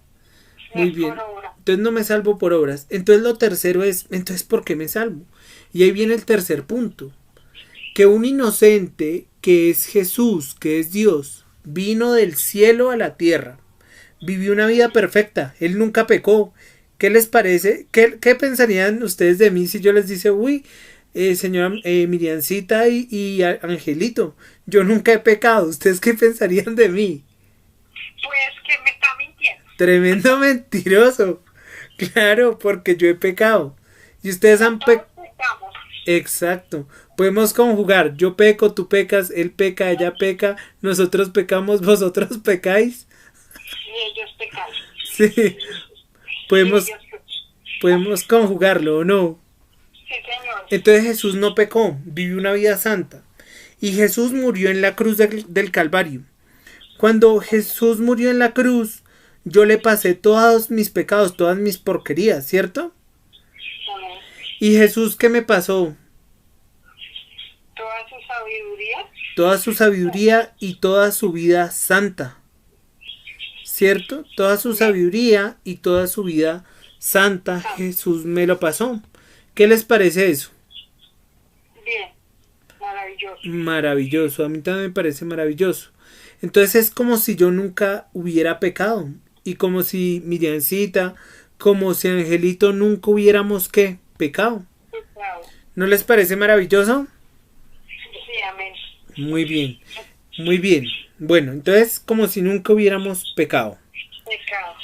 Muy es bien. por obra. Entonces no me salvo por obras. Entonces lo tercero es, entonces ¿por qué me salvo? Y ahí viene el tercer punto. Que un inocente, que es Jesús, que es Dios, vino del cielo a la tierra. Vivió una vida perfecta. Él nunca pecó. ¿Qué les parece? ¿Qué pensarían ustedes de mí si yo les dice, uy, señora Miriancita y Angelito, yo nunca he pecado? ¿Ustedes qué pensarían de mí? Pues que me está mintiendo. Tremendo mentiroso. Claro, porque yo he pecado. Y ustedes han pecado. Todos pecamos. Exacto. Podemos conjugar. Yo peco, tú pecas, él peca, ella peca, nosotros pecamos, vosotros pecáis. Y ellos pecaron. Sí. Podemos, Y ellos pecaron. podemos conjugarlo, ¿o no? Sí, señor. Entonces Jesús no pecó, vivió una vida santa. Y Jesús murió en la cruz del Calvario. Cuando Jesús murió en la cruz, yo le pasé todos mis pecados, todas mis porquerías, ¿cierto? Amén. ¿Y Jesús qué me pasó? Toda su sabiduría. Toda su sabiduría y toda su vida santa. ¿Cierto? Toda su sabiduría y toda su vida santa Jesús me lo pasó. ¿Qué les parece eso? Bien. Maravilloso. Maravilloso, a mí también me parece maravilloso. Entonces es como si yo nunca hubiera pecado. Y como si Miriancita, como si Angelito nunca hubiéramos ¿qué? Pecado. Pecado. ¿No les parece maravilloso? Sí, amén. Muy bien, muy bien. Bueno, entonces como si nunca hubiéramos pecado. Pecado.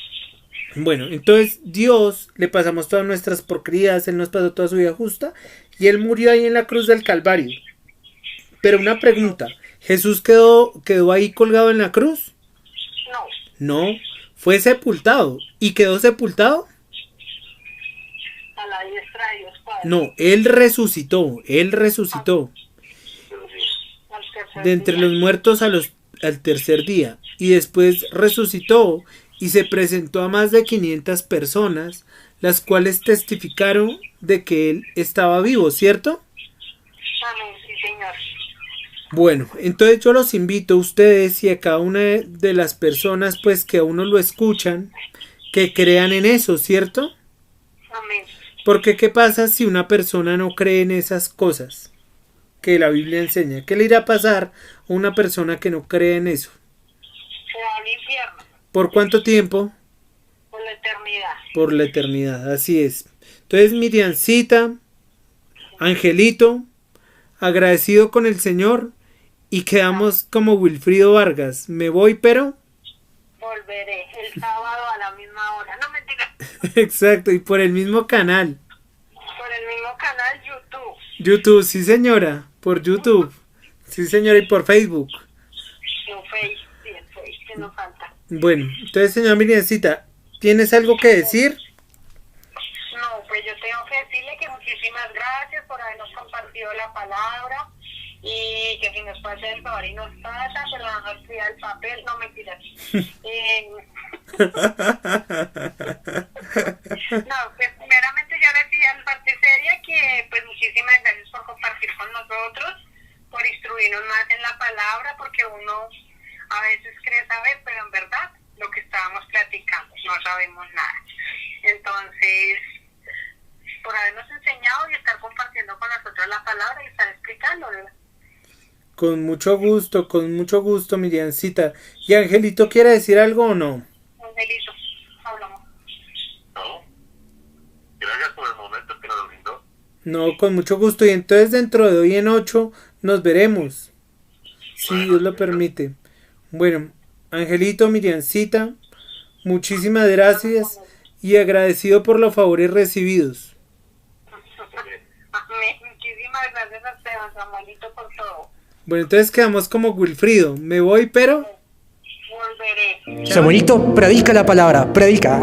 Bueno, entonces Dios le pasamos todas nuestras porquerías, Él nos pasó toda su vida justa y Él murió ahí en la cruz del Calvario. Pero una pregunta, ¿Jesús quedó ahí colgado en la cruz? No. No, fue sepultado. ¿Y quedó sepultado? A la diestra de Dios Padre. No, Él resucitó, Él resucitó Al tercer de entre día. los muertos al tercer día y después resucitó y se presentó a más de 500 personas, las cuales testificaron de que Él estaba vivo, ¿cierto? Amén, sí, señor. Bueno, entonces yo los invito a ustedes y a cada una de las personas pues que a uno lo escuchan, que crean en eso, ¿cierto? Amén. Porque ¿qué pasa si una persona no cree en esas cosas que la Biblia enseña? ¿Qué le irá a pasar a una persona que no cree en eso? Se va al infierno. ¿Por cuánto tiempo? Por la eternidad. Por la eternidad, así es. Entonces Miriancita, Angelito, agradecido con el Señor y quedamos como Wilfrido Vargas. Me voy, pero... Volveré el sábado a la misma hora. No, mentira. Exacto, y por el mismo canal. Por el mismo canal YouTube. YouTube, sí señora, por YouTube. Sí señora, y por Facebook. En Facebook, sí, en Facebook, que nos falta. Bueno, entonces señora Miriancita, ¿tienes algo que decir? No, pues yo tengo que decirle que muchísimas gracias por habernos compartido la palabra y que si nos pasa el favor y nos pasa, se lo van a escribir al papel, no mentiras. No, pues primeramente ya decía en parte seria que pues muchísimas gracias por compartir con nosotros, por instruirnos más en la palabra, porque uno a veces cree saber, pero en verdad lo que estábamos platicando no sabemos nada. Entonces, por habernos enseñado y estar compartiendo con nosotros la palabra y estar explicándola. Con mucho gusto, Miriancita. ¿Y Angelito quiere decir algo o no? Angelito, hablamos. No. Gracias por el momento que nos brindó. No, con mucho gusto. Y entonces dentro de hoy en 8 nos veremos. Si Dios lo permite. Bueno, Angelito, Miriancita, muchísimas gracias. y agradecido por los favores recibidos. Amén. Muchísimas gracias a usted, don Samuelito, por todo. Bueno, entonces quedamos como Wilfrido. Me voy, pero... Volveré. Samuelito, predica la palabra, predica.